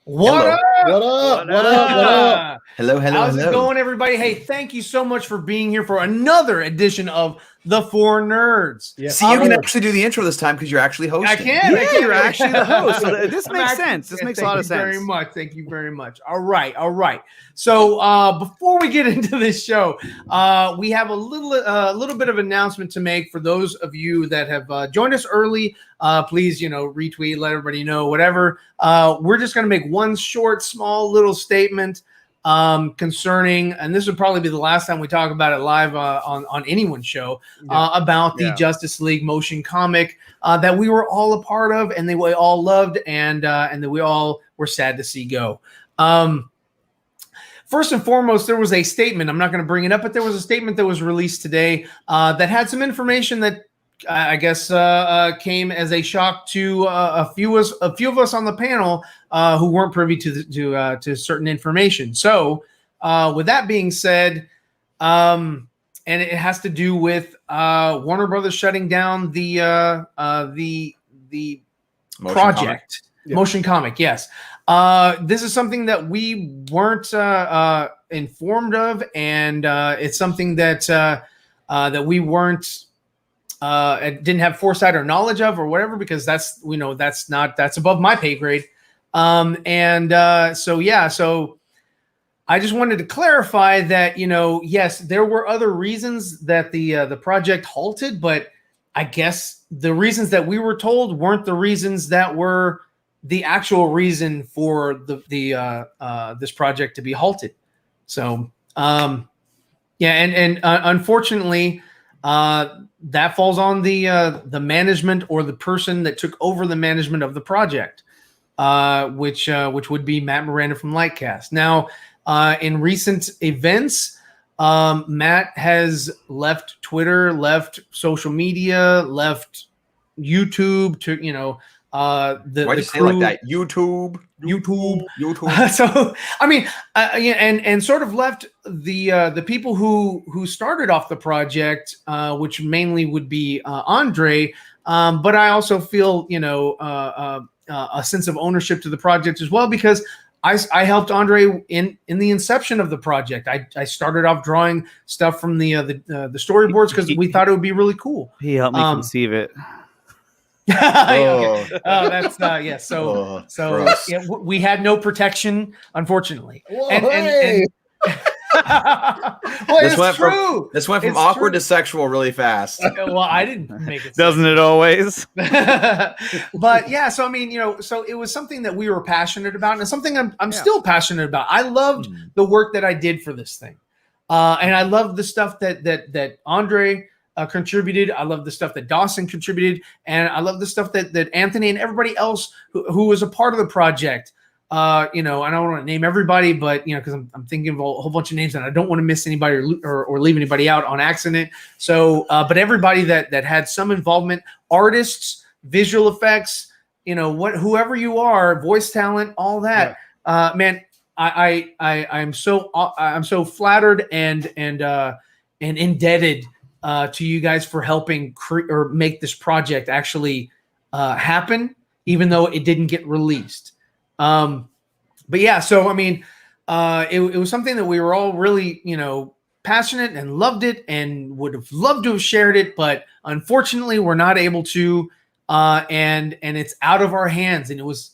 What up? What up? What up? What up? Hello, hello, How's hello. it going, everybody? Hey, thank you so much for being here for another edition of the 4Nerds. Yes, See, you can sir. actually do the intro this time because you're actually hosting. I can. Yeah, you're actually the host. So this I'm makes actually- sense. This makes a thank lot you of sense. Very much. Thank you very much. All right. So before we get into this show, we have a little bit of announcement to make for those of you that have joined us early. Please, retweet, let everybody know, whatever. We're just going to make one short, small, little statement concerning, and this would probably be the last time we talk about it live on anyone's show, about the Justice League motion comic that we were all a part of, and that we all loved, and that we all were sad to see go. First and foremost, there was a statement. I'm not going to bring it up, but there was a statement that was released today that had some information that I guess came as a shock to a few of us on the panel who weren't privy to certain information. So, with that being said, and it has to do with Warner Brothers shutting down the Motion project, Yeah. motion comic. Yes, this is something that we weren't informed of, and it's something that we weren't. Didn't have foresight or knowledge of, or whatever, because that's above my pay grade. So I just wanted to clarify that, yes, there were other reasons that the project halted, but I guess the reasons that we were told weren't the reasons that were the actual reason for this project to be halted. So, unfortunately, that falls on the management, or the person that took over the management of the project, which would be Matt Miranda from Lightcast. Now, in recent events, Matt has left Twitter, left social media, left YouTube to Why'd the you say crew, like that? YouTube. So I mean, and sort of left the people who started off the project, which mainly would be Andre, but I also feel a sense of ownership to the project as well, because I helped Andre in the inception of the project. I started off drawing stuff from the storyboards because we thought it would be really cool. He helped me conceive it. Okay. That's yes. So gross. yeah, we had no protection, unfortunately. Whoa, And hey. well, This it's went true. This went from It's awkward true. to sexual really fast. Well, I didn't make it. Doesn't it always? But yeah, so I mean, so it was something that we were passionate about, and it's something I'm still passionate about. I loved the work that I did for this thing, and I loved the stuff that Andre contributed. I love the stuff that Dawson contributed, and I love the stuff that Anthony and everybody else who was a part of the project. I don't want to name everybody, but because I'm thinking of a whole bunch of names, and I don't want to miss anybody or leave anybody out on accident. So, but everybody that had some involvement, artists, visual effects, whoever you are, voice talent, all that, man. I'm so flattered and indebted to you guys for helping or make this project actually happen, even though it didn't get released. But yeah, so I mean, it was something that we were all really, passionate and loved it, and would have loved to have shared it, but unfortunately, we're not able to. And it's out of our hands. And it was,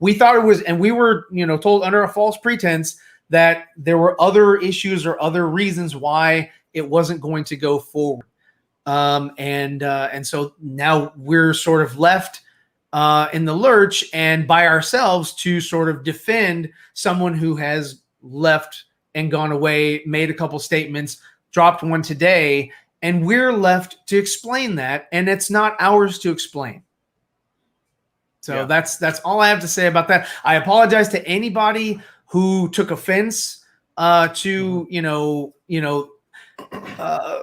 we thought it was, and we were, told under a false pretense that there were other issues or other reasons why it wasn't going to go forward. And so now we're sort of left in the lurch and by ourselves to sort of defend someone who has left and gone away, made a couple statements, dropped one today, and we're left to explain that, and it's not ours to explain. So that's all I have to say about that. I apologize to anybody who took offense to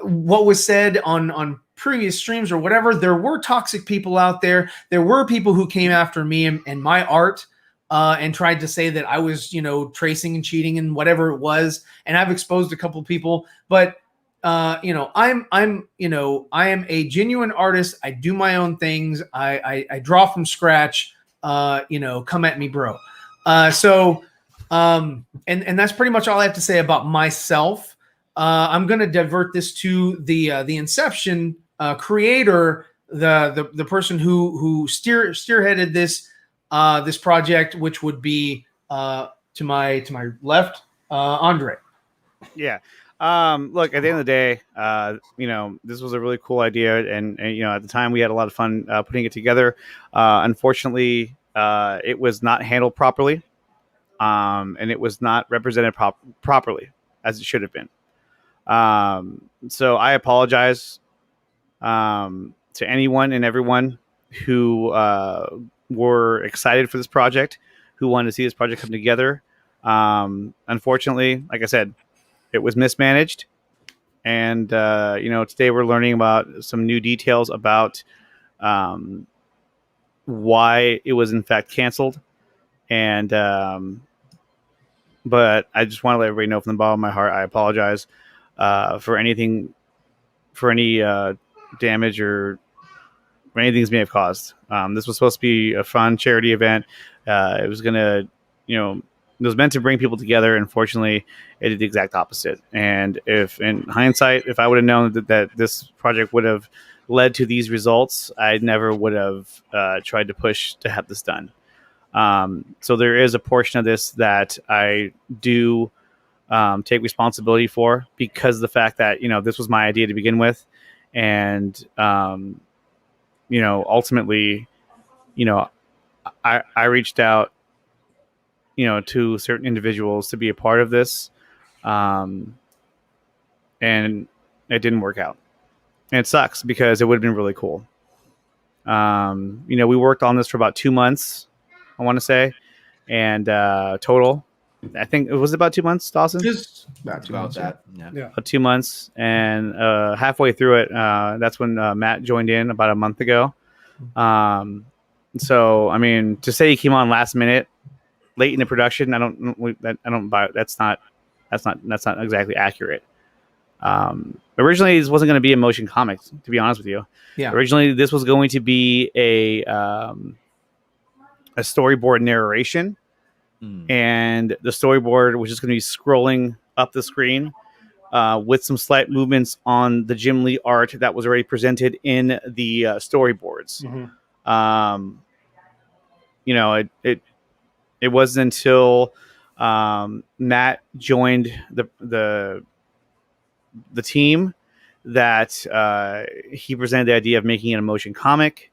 what was said on previous streams or whatever. There were toxic people out there. There were people who came after me and my art and tried to say that I was, tracing and cheating and whatever it was. And I've exposed a couple of people, but I am a genuine artist. I do my own things. I draw from scratch. Come at me, bro. And that's pretty much all I have to say about myself. I'm going to divert this to the Inception creator, the person who spearheaded this project, which would be to my left, Andre. Yeah. Look, at the end of the day, this was a really cool idea, and at the time we had a lot of fun putting it together. Unfortunately, it was not handled properly, and it was not represented properly as it should have been. So I apologize to anyone and everyone who were excited for this project, who wanted to see this project come together. Unfortunately, like I said, it was mismanaged, and today we're learning about some new details about why it was in fact canceled. And but I just want to let everybody know from the bottom of my heart, I apologize for any damage or anything this may have caused. This was supposed to be a fun charity event. It was gonna, it was meant to bring people together. Unfortunately, it did the exact opposite. And if, in hindsight, if I would have known that this project would have led to these results, I never would have tried to push to have this done. So there is a portion of this that I do take responsibility for, because of the fact that, this was my idea to begin with. And, ultimately, I reached out, to certain individuals to be a part of this. And it didn't work out. And it sucks, because it would have been really cool. We worked on this for about 2 months, I want to say. And total, I think it was about 2 months, Dawson? Just About that. Yeah. Yeah. 2 months. And halfway through it, that's when Matt joined in about a month ago. So, I mean, to say he came on last minute, late in the production, I don't buy it. That's not exactly accurate. Originally, this wasn't going to be a motion comic, to be honest with you. Yeah. Originally, this was going to be a storyboard narration, and the storyboard was just going to be scrolling up the screen with some slight movements on the Jim Lee art that was already presented in the storyboards. Mm-hmm. It wasn't until Matt joined the team that he presented the idea of making it a motion comic,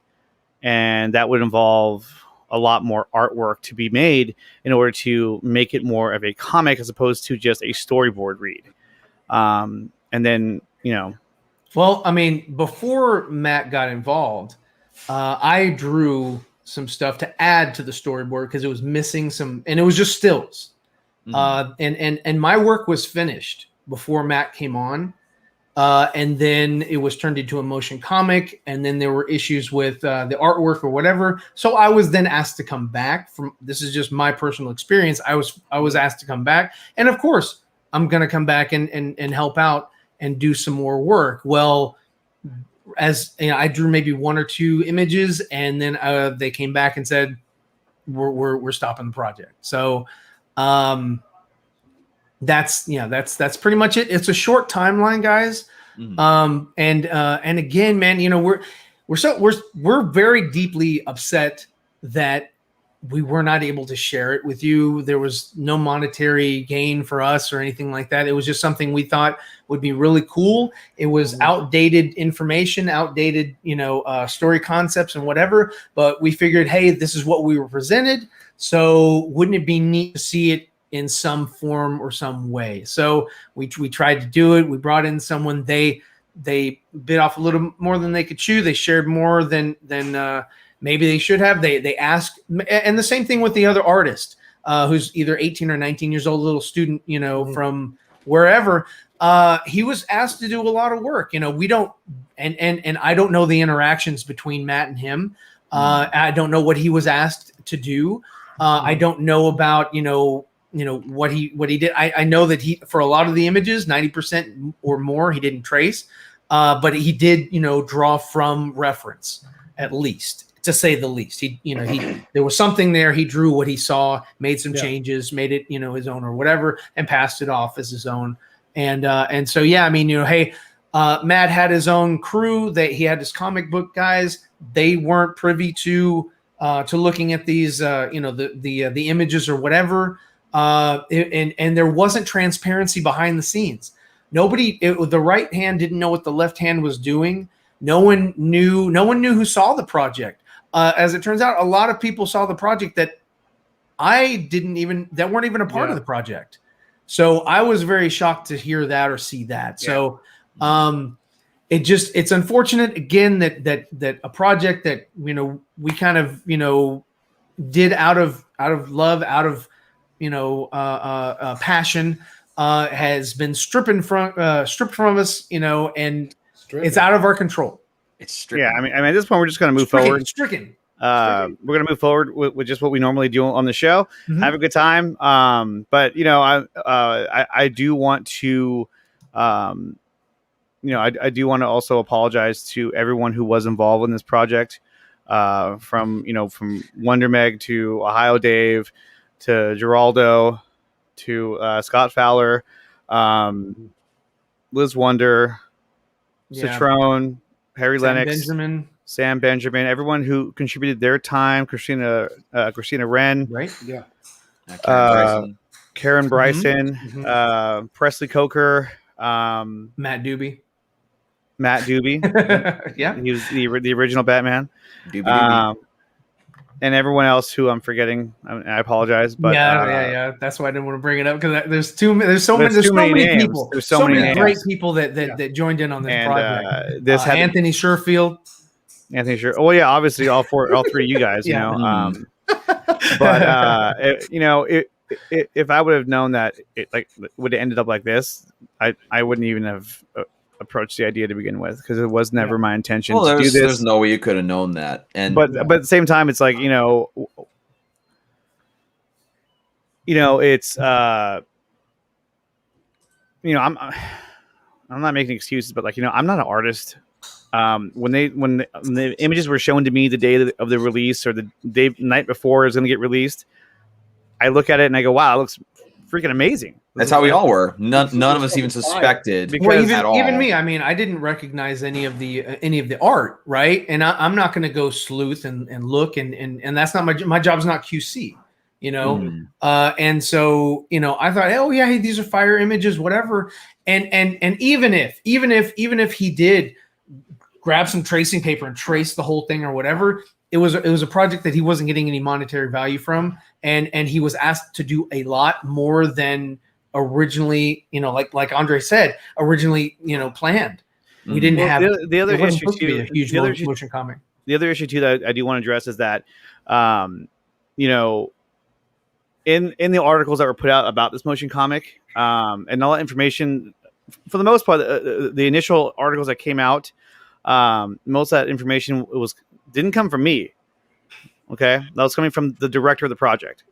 and that would involve a lot more artwork to be made in order to make it more of a comic as opposed to just a storyboard read. And then, Well, I mean, before Matt got involved, I drew some stuff to add to the storyboard because it was missing some, and it was just stills. And my work was finished before Matt came on. And then it was turned into a motion comic, and then there were issues with the artwork or whatever. So I was then asked to come back. This is just my personal experience. I was asked to come back, and of course I'm gonna come back and help out and do some more work. Well, as I drew maybe 1 or 2 images, and then they came back and said we're stopping the project. So that's pretty much it. It's a short timeline, guys. And again, man, we're very deeply upset that we were not able to share it with you. There was no monetary gain for us or anything like that. It was just something we thought would be really cool. It was outdated information, outdated, story concepts and whatever. But we figured, hey, this is what we were presented. So wouldn't it be neat to see it in some form or some way? So we tried to do it. We brought in someone. They bit off a little more than they could chew. They shared more than maybe they should have. They asked, and the same thing with the other artist who's either 18 or 19 years old, little student, from wherever. He was asked to do a lot of work. We don't, and I don't know the interactions between Matt and him. I don't know what he was asked to do. I don't know about, what he did. I know that he, for a lot of the images, 90% or more, he didn't trace, but he did, draw from reference at least to say the least. There was something there. He drew what he saw, made some Yeah. changes, made it, his own or whatever, and passed it off as his own. And so, yeah, I mean, hey, Matt had his own crew that he had his comic book guys. They weren't privy to looking at these, the images or whatever. And there wasn't transparency behind the scenes. The right hand didn't know what the left hand was doing. No one knew who saw the project. As it turns out, a lot of people saw the project that weren't even a part of the project. So I was very shocked to hear that or see that. Yeah. So it's unfortunate again that a project that we kind of did out of love, out of passion, has been stripped from us, and it's out of our control. It's stricken. Yeah, I mean, at this point, we're just going to move forward. Stricken. We're going to move forward with just what we normally do on the show. Mm-hmm. Have a good time. But I do want to, I do want to also apologize to everyone who was involved in this project, from Wonder Meg to Ohio Dave to Geraldo to Scott Fowler, Liz Wonder, Citrone, Harry Lennox, Sam Benjamin, everyone who contributed their time, Christina Wren, right? Yeah. Karen Bryson, Presley Coker, Matt Doobie. Yeah, he was the original Batman. And everyone else who I'm forgetting, I apologize. But yeah. That's why I didn't want to bring it up, because there's so many people. There's so many great people that joined in on this project. Anthony Sherfield. Oh yeah, obviously all three of you guys. But if I would have known that it would have ended up like this, I wouldn't even have approached the idea to begin with, because it was never my intention to do this. There's no way you could have known that. But at the same time, it's like it's I'm not making excuses, but I'm not an artist. When the images were shown to me the day of the release, or the night before it was going to get released, I look at it and I go, wow, it looks freaking amazing. That's how we all were. None of us even suspected. Even me. I mean, I didn't recognize any of the art, right? And I'm not going to go sleuth and look, and that's not my job's not QC, and so I thought, oh yeah, hey, these are fire images, whatever. And even if he did grab some tracing paper and trace the whole thing or whatever, it was a project that he wasn't getting any monetary value from, and he was asked to do a lot more than originally, like Andre said, originally, planned. We didn't have the other issue too. A huge motion comic. The other issue too that I do want to address is that, in the articles that were put out about this motion comic, and all that information, for the most part, the initial articles that came out, most of that information didn't come from me. Okay, that was coming from the director of the project,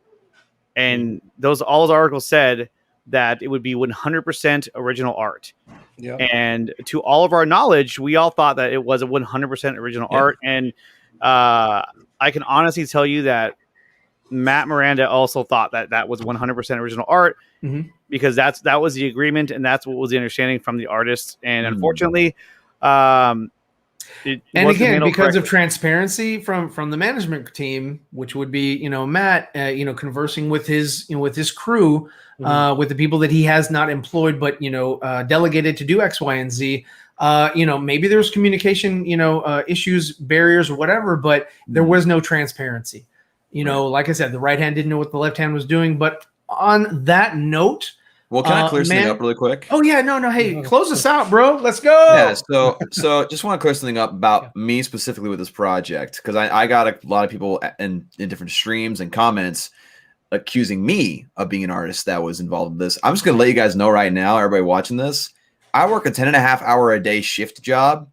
and all those articles said that it would be 100% original art. Yeah. And to all of our knowledge, we all thought that it was a 100% original art. And I can honestly tell you that Matt Miranda also thought that was 100% original art, because that was the agreement, and that's what was the understanding from the artist. And unfortunately, because of transparency from the management team, which would be Matt, conversing with his crew, with the people that he has not employed but delegated to do X, Y, and Z. Maybe there's communication issues, barriers, or whatever, but there was no transparency. Like I said, the right hand didn't know what the left hand was doing. But on that note, well, can I clear something up really quick? Oh yeah, no. Hey, close us out, bro. Let's go. Yeah. So just want to clear something up about me specifically with this project, because I got a lot of people in different streams and comments accusing me of being an artist that was involved in this. I'm just gonna let you guys know right now, everybody watching this, I work a 10.5-hour a day shift job,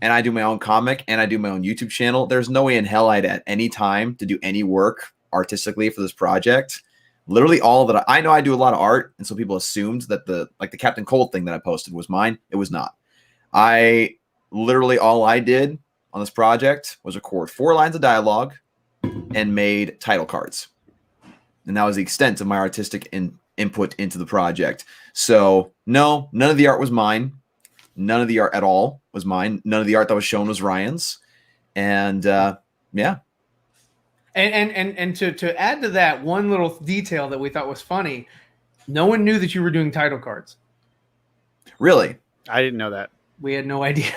and I do my own comic and I do my own YouTube channel. There's no way in hell I'd at any time to do any work artistically for this project. Literally all that I know, I do a lot of art, and so people assumed that the Captain Cold thing that I posted was mine. It was not. Literally all I did on this project was record 4 lines of dialogue and made title cards. And that was the extent of my artistic input into the project. So no, none of the art was mine. None of the art at all was mine. None of the art that was shown was Ryan's. And yeah. And to add to that, one little detail that we thought was funny, no one knew that you were doing title cards. Really? I didn't know that. We had no idea.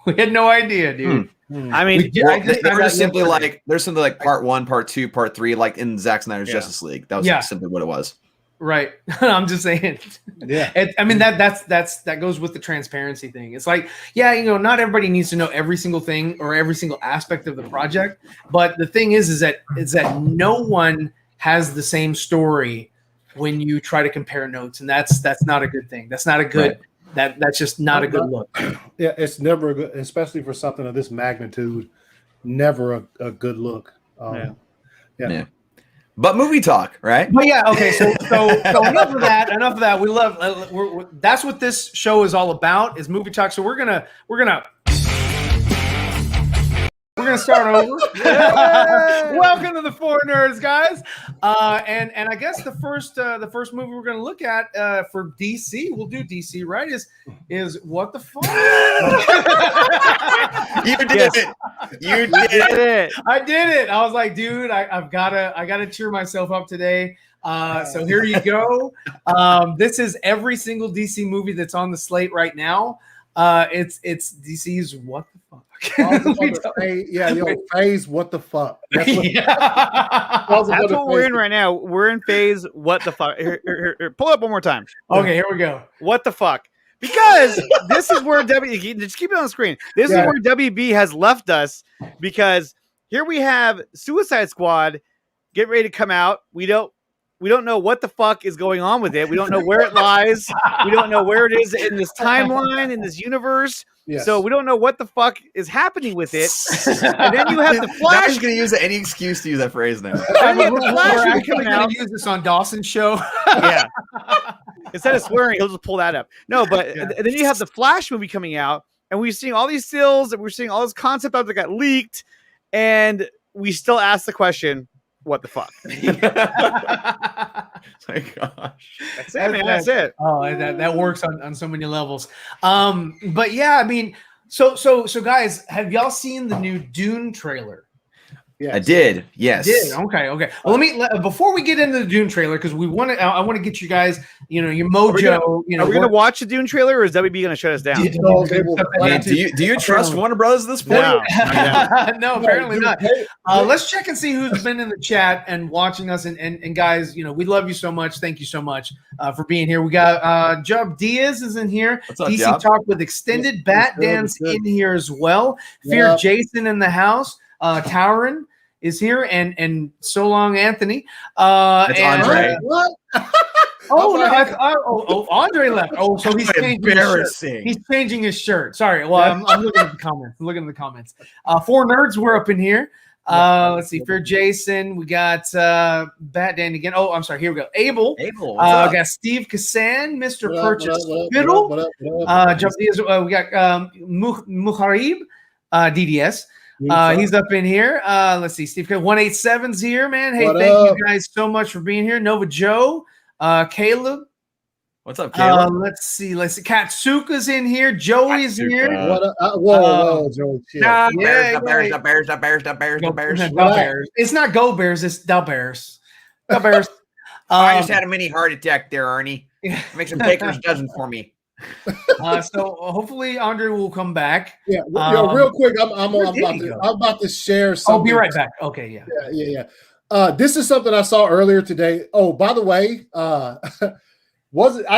We had no idea, dude. I mean, there's something like part 1, part 2, part 3, like in Zack Snyder's Justice League. That was simply what it was. Right. I'm just saying. Yeah. I mean, that goes with the transparency thing. It's like, yeah, not everybody needs to know every single thing or every single aspect of the project. But the thing is that no one has the same story when you try to compare notes, and that's not a good thing. That's not a good. Right. That's just not a good look. Yeah, it's never a good, especially for something of this magnitude. Never a good look. Yeah. But movie talk, right? But yeah, okay. So enough of that. Enough of that. We love. That's what this show is all about. Is movie talk. So we're gonna start over. Welcome to the 4Nerds, guys. And I guess the first movie we're gonna look at for DC, we'll do DC, right? Is What the Fuck? You did it. You did it. I did it. I was like, dude, I gotta cheer myself up today. So here you go. This is every single DC movie that's on the slate right now. It's DC's What the Fuck. Phase What the Fuck. That's what we're in right now. We're in phase What the Fuck. Here, pull up one more time. Okay, here we go. What the fuck? Because this is where just keep it on the screen. This is where WB has left us, because here we have Suicide Squad get ready to come out. We don't know what the fuck is going on with it. We don't know where it lies. We don't know where it is in this timeline, in this universe. Yes. So we don't know what the fuck is happening with it. And then you have the Flash. Now he's going to use any excuse to use that phrase now. We're actually going to use this on Dawson's show. Yeah. Instead of swearing, he'll just pull that up. No, but then you have the Flash movie coming out, and we're seeing all these stills, and we're seeing all this concept art that got leaked, and we still ask the question, what the fuck? My gosh. That's it, man. That's it. Oh, that works on so many levels. But yeah, I mean, so guys, have y'all seen the new Dune trailer? Yes. I did. Yes. Okay. Well, before we get into the Dune trailer, because I want to get you guys, your mojo. Are we gonna watch the Dune trailer, or is WB gonna shut us down? Do you trust Warner Brothers at this point? No, apparently not. Let's check and see who's been in the chat and watching us. And guys, we love you so much. Thank you so much for being here. We got Job Diaz is in here. What's up, DC Job? Talk with Extended Bat Dance in here as well. Fear Jason in the house. Tauren is here, and so long, Anthony. It's Andre. What? Andre left. Oh, so he's changing his shirt. He's changing his shirt. Sorry. Well, I'm looking at the comments. 4Nerds, we're up in here. Let's see. Fear Jason. We got Bat Dan again. Oh, I'm sorry. Here we go. Abel. We got Steve Kassan, Mr. Purchase Fiddle. We got Muharib, DDS. He's up in here. Let's see. Steve 187's here, man. Hey, thank you guys so much for being here. Nova Joe, Caleb. What's up, Caleb? Let's see. Katsuka's in here. Joey's here. Whoa, Joey. The Bears. It's not Go Bears. It's the Bears. The Bears. I just had a mini heart attack there, Arnie. Make some baker's dozen for me. So hopefully Andre will come back. Yeah, real quick. I'm about to share something. I'll be right back. Okay, yeah. This is something I saw earlier today. Oh, by the way, I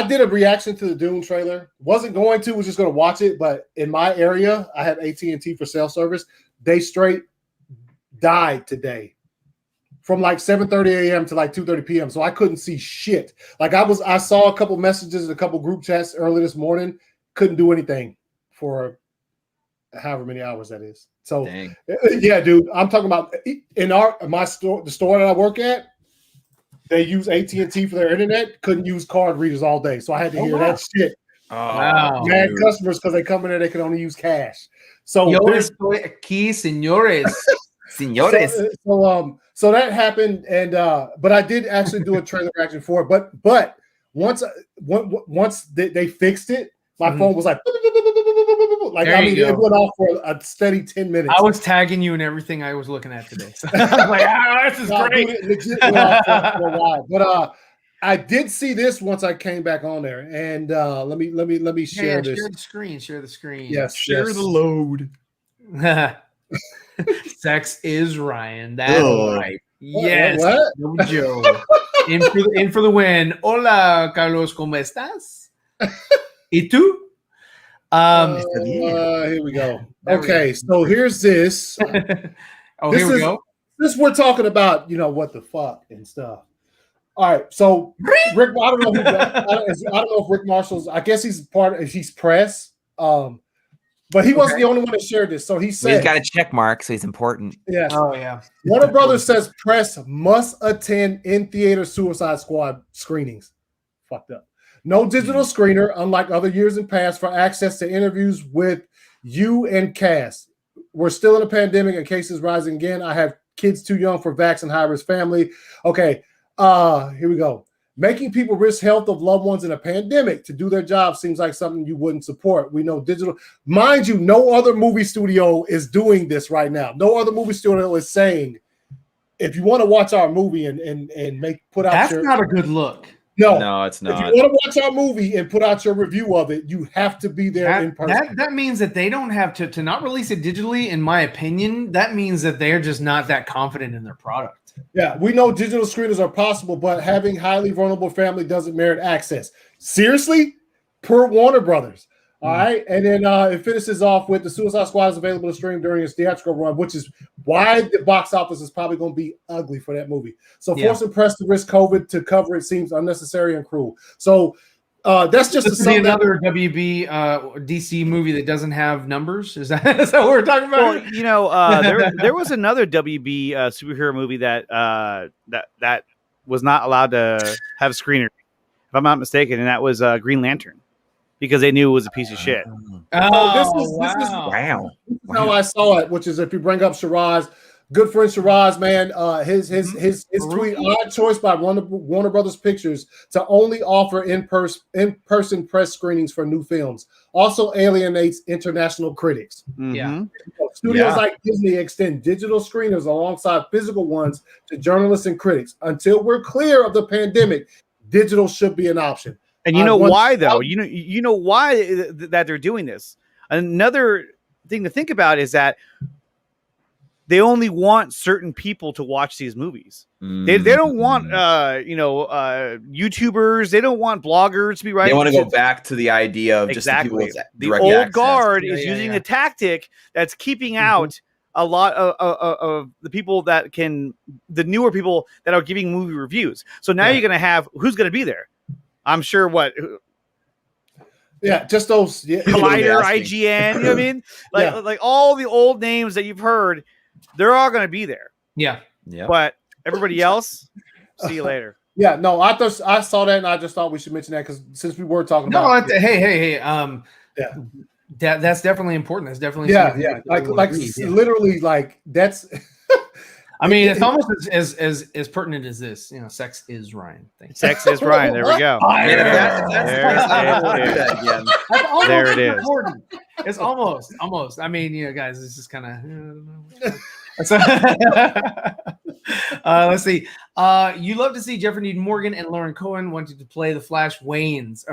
did a reaction to the Dune trailer. Was just going to watch it, but in my area, I have AT&T for cell service. They straight died today. From like 7:30 a.m. to like 2:30 p.m. So I couldn't see shit. Like I saw a couple messages in a couple group chats early this morning. Couldn't do anything for however many hours that is. So yeah, dude, I'm talking about in my store, the store that I work at. They use AT&T for their internet. Couldn't use card readers all day, so I had to hear that shit Wow. Mad customers because they come in there, they can only use cash. So Yo there's estoy aquí, señores. so that happened, and but I did actually do a trailer reaction for it. But once they fixed it, my phone was like There you go. it went off for a steady 10 minutes. I was tagging you in everything I was looking at today. So I was like, this is great. Dude, it legit went off for a while. But I did see this once I came back on there, and let me share this. Share the screen. Yes, Share the load. Sex is Ryan. That's right. Yes. What? No Joe. in for the win. Hola, Carlos, ¿cómo estás? ¿Y tú? Here we go. Okay, so here's this. Here we go. This we're talking about, what the fuck and stuff. All right, so Rick, I don't know if Rick Marshall's. I guess he's press. But he wasn't the only one that shared this. So he said he's got a check mark, so he's important. Yes. Oh yeah. Warner Brothers says press must attend in-theater Suicide Squad screenings. Fucked up. No digital screener, unlike other years in past, for access to interviews with you and cast. We're still in a pandemic and cases rising again. I have kids too young for vax and high-risk family. Okay, here we go. Making people risk health of loved ones in a pandemic to do their job seems like something you wouldn't support. We know digital. Mind you, no other movie studio is doing this right now. No other movie studio is saying, if you want to watch our movie and put out That's not a good look. No, it's not. If you want to watch our movie and put out your review of it, you have to be there in person. That means that they don't have to not release it digitally, in my opinion. That means that they're just not that confident in their product. Yeah, we know digital screeners are possible, but having highly vulnerable family doesn't merit access. Seriously? Per Warner Brothers. All right. And then it finishes off with the Suicide Squad is available to stream during its theatrical run, which is why the box office is probably going to be ugly for that movie. So forcing press to risk COVID to cover it seems unnecessary and cruel. So that's just another WB DC movie that doesn't have numbers. Is that what we're talking about? Well, there was another WB superhero movie that was not allowed to have a screener, if I'm not mistaken, and that was Green Lantern, because they knew it was a piece of shit. This is how I saw it, which is if you bring up Shiraz, good friend Shiraz, man, his tweet, odd choice by Warner Brothers Pictures to only offer in-person press screenings for new films. Also alienates international critics. Yeah. Studios like Disney extend digital screeners alongside physical ones to journalists and critics. Until we're clear of the pandemic, digital should be an option. And you know why, though? You know why that they're doing this. Another thing to think about is that they only want certain people to watch these movies. They don't want YouTubers. They don't want bloggers to be writing. They want to go back to the idea of exactly just the old guard is using a tactic that's keeping out a lot of the people the newer people that are giving movie reviews. So now you're going to have who's going to be there. I'm sure just those Collider, IGN, you know what I mean? Like all the old names that you've heard, they're all going to be there. Yeah. But everybody else, see you later. Yeah, no, I saw that and I just thought we should mention that because since we were talking about hey, that's definitely important. That's definitely literally like that's I mean, it's almost as pertinent as this. Sex is Ryan. Sex is Ryan. There we go. There it is. Important. It's almost. I mean, guys, this is kind of. Let's see. You love to see Jeffrey Dean Morgan and Lauren Cohen wanted to play the Flashpoint Wayans.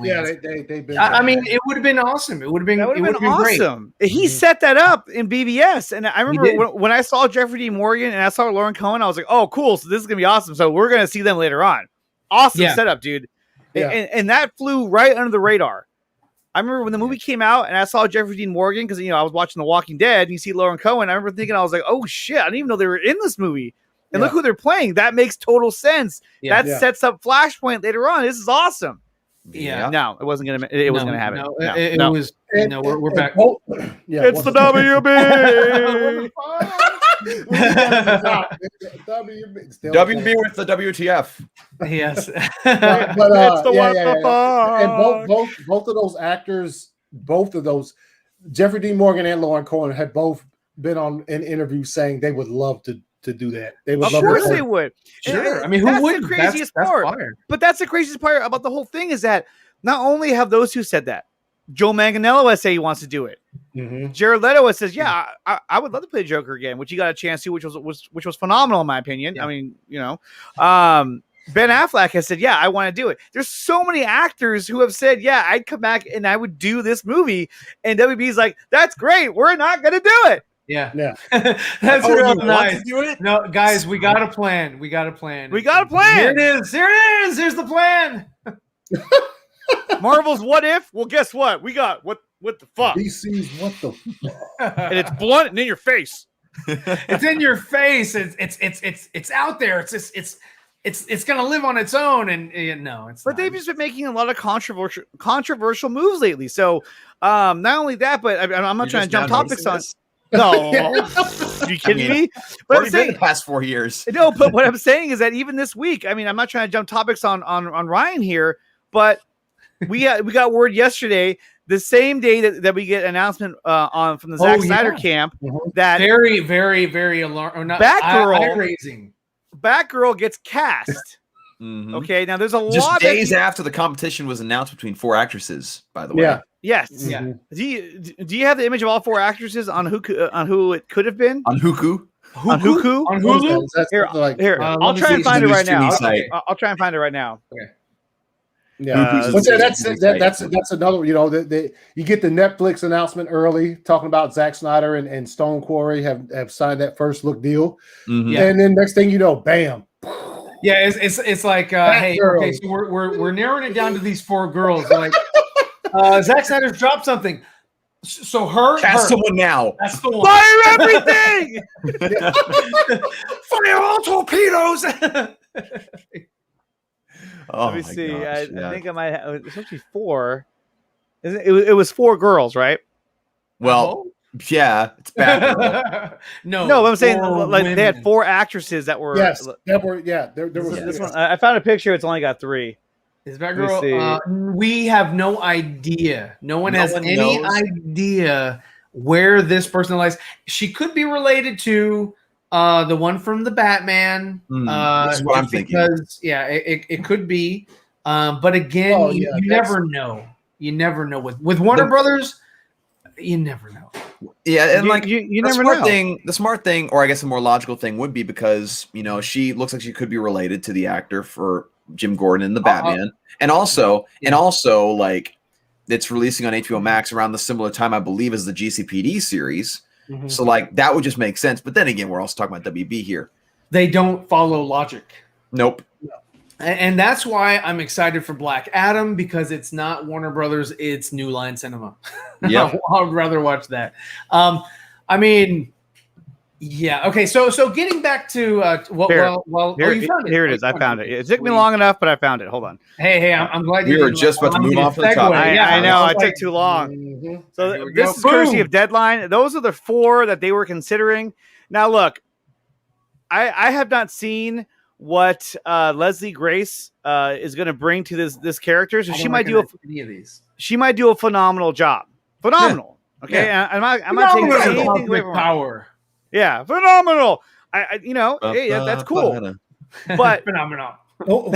Yeah, they've been. I mean, it would have been awesome. It would have been awesome. Great. He set that up in BVS, and I remember when I saw Jeffrey Dean Morgan and I saw Lauren Cohen, I was like, "Oh, cool! So this is gonna be awesome. So we're gonna see them later on." Awesome setup, dude. Yeah. And that flew right under the radar. I remember when the movie came out and I saw Jeffrey Dean Morgan because I was watching The Walking Dead and you see Lauren Cohen. I remember thinking, I was like, oh shit, I didn't even know they were in this movie. And look who they're playing. That makes total sense. That sets up Flashpoint later on. This is awesome. Yeah. No, it wasn't gonna happen. No, it was. We're back. It's the WB. WB with the WTF. Yes. But It's the what the And fuck. both of those actors, both of those, Jeffrey D. Morgan and Lauren Cohen, had both been on an interview saying they would love to do that. They would. Of course they would. Sure. And I mean, who that's wouldn't? the craziest That's part. fire. But that's the craziest part about the whole thing is that not only have those two said that, Joe Manganiello has said he wants to do it. Mm-hmm. Jared Leto has says, yeah, I would love to play Joker again, which he got a chance to, which was phenomenal in my opinion. Yeah. I mean, Ben Affleck has said, yeah, I want to do it. There's so many actors who have said, yeah, I'd come back and I would do this movie. And WB's like, that's great. We're not going to do it. Yeah. That's real you nice. want to do it? No, guys, we got a plan. We got a plan. We got a Here plan. it is. Here it is. Here's the plan. Marvel's What If? Well, guess what? We got what the fuck? DC's what the fuck? And it's blunt and in your face. It's in your face. It's out there. It's gonna live on its own. And no, it's. But not. they've just been making a lot of controversial moves lately. So not only that, but I'm not trying to jump topics on. No, are you kidding me? But I'm Been saying the past 4 years. no. But what I'm saying is that even this week, I mean, I'm not trying to jump topics on Ryan here, but we got word yesterday, the same day that we get announcement from the Zack Snyder camp that very, very, very alarming. Batgirl raising. Batgirl gets cast. Mhm. Okay, now there's a Just lot days after the competition was announced between 4 actresses, by the way. Yeah. Yes. Yeah. Do you have the image of all 4 actresses on who it could have been? On Huku. On Huku? On Hulu. Here, like, Here, let I'll me try see. and find it It's a right now. news site. I'll try and find it right now. yeah. Huku's But a that's news site. that's another. You know, you get the Netflix announcement early talking about Zack Snyder and Stone Quarry have signed that first look deal, Mhm. Yeah. and then next thing you know, bam. Yeah, it's like hey, Batgirl. okay, so we're narrowing it down to these 4 girls. Like Zack Snyder's dropped something. So Cast someone now. that's the one. Fire everything! Fire all torpedoes. Oh, Let me my see. gosh, I yeah. think I might have. It's actually 4. It was 4 girls, right? Well, yeah, it's Batgirl. no, I'm saying 4 like they had women. 4 actresses that were. Yes, that were there was This one, I found a picture. It's only got 3. Is Let me Batgirl? We have no idea. No one has one any knows. idea where this person lies. She could be related to the one from the Batman. That's what I'm just thinking. Because it could be. But again, Oh, you yeah, never know. You never know with Warner Brothers. You never know. Yeah, and like you the never smart know. thing, the smart thing, or I guess the more logical thing would be because she looks like she could be related to the actor for Jim Gordon in the Batman, and also like it's releasing on HBO Max around the similar time, I believe, as the GCPD series. Mm-hmm. So like that would just make sense. But then again, we're also talking about WB here. They don't follow logic. Nope. And that's why I'm excited for Black Adam, because it's not Warner Brothers, it's New Line Cinema. Yep. I'd rather watch that. I mean, yeah. Okay. So getting back to Here it is. I found it. It took me long enough, but I found it. Hold on. Hey, I'm glad We you were didn't just about to move on from the topic. I know. was I took too long. Mhm. So Here we this go. is courtesy Boom. of Deadline. Those are the 4 that they were considering. Now, look, I have not seen what Leslie Grace is going to bring to this character, so I she don't might do recognize any of these. a phenomenal job. Phenomenal. Okay, Yeah. I'm not taking anything away Cosmic from her. power. Yeah, phenomenal. Hey, that's cool. But Phenomenal. Who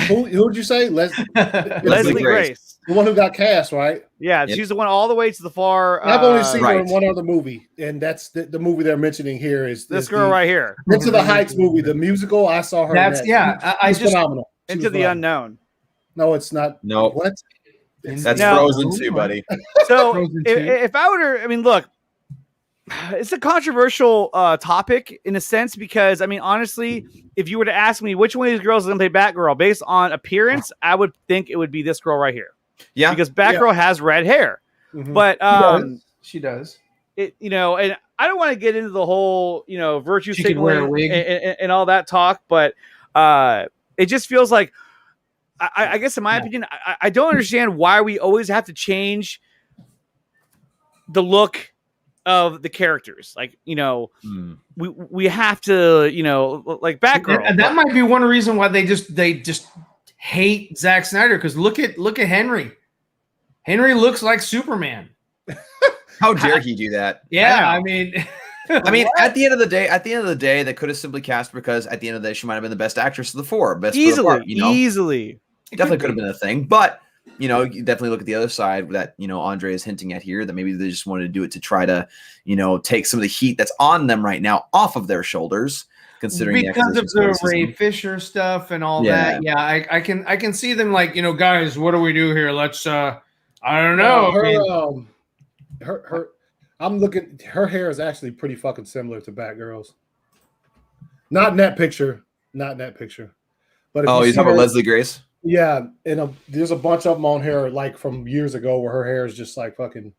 would you say? Leslie Grace. Grace. The one who got cast, right? Yeah, Yep. she's the one all the way to the far. I've only seen her right. in one other movie, and that's the movie they're mentioning here. Is this girl the right here. Into the Heights movie, the musical. I saw her. in That's that. I She's just phenomenal. She Into was the phenomenal. unknown. No, it's not. No, What? that's No. Frozen too, buddy. So Frozen if I were to, I mean, look, it's a controversial topic in a sense because, I mean, honestly, if you were to ask me which one of these girls is going to play Batgirl based on appearance, I would think it would be this girl right here. Yeah, Because Batgirl has red hair. Mhm. But, she does. it, and I don't want to get into the whole, virtue She could wear a signaling wig. and all that talk, but it just feels like, I guess in my opinion, I don't understand why we always have to change the look of the characters. Like, you know, we have to, you know, like Batgirl. And that might be one reason why they just hate Zack Snyder, because look at Henry. Henry looks like Superman. How dare he do that? Yeah, I mean, at the end of the day, they could have simply cast her because at the end of the day, she might have been the best actress of the four, best easily, for the part, you know? easily. Definitely could have been a thing, but you know, you definitely look at the other side that, you know, Andre is hinting at here, that maybe they just wanted to do it to try to, you know, take some of the heat that's on them right now off of their shoulders, considering because of the Ray Fisher stuff and all that. Yeah, I can see them like, you know, guys, what do we do here? Let's I don't know. I'm looking. Her hair is actually pretty fucking similar to Batgirl's. Not in that picture. But if you're talking about Leslie Grace? Yeah, and there's a bunch of them on here like from years ago where her hair is just like fucking.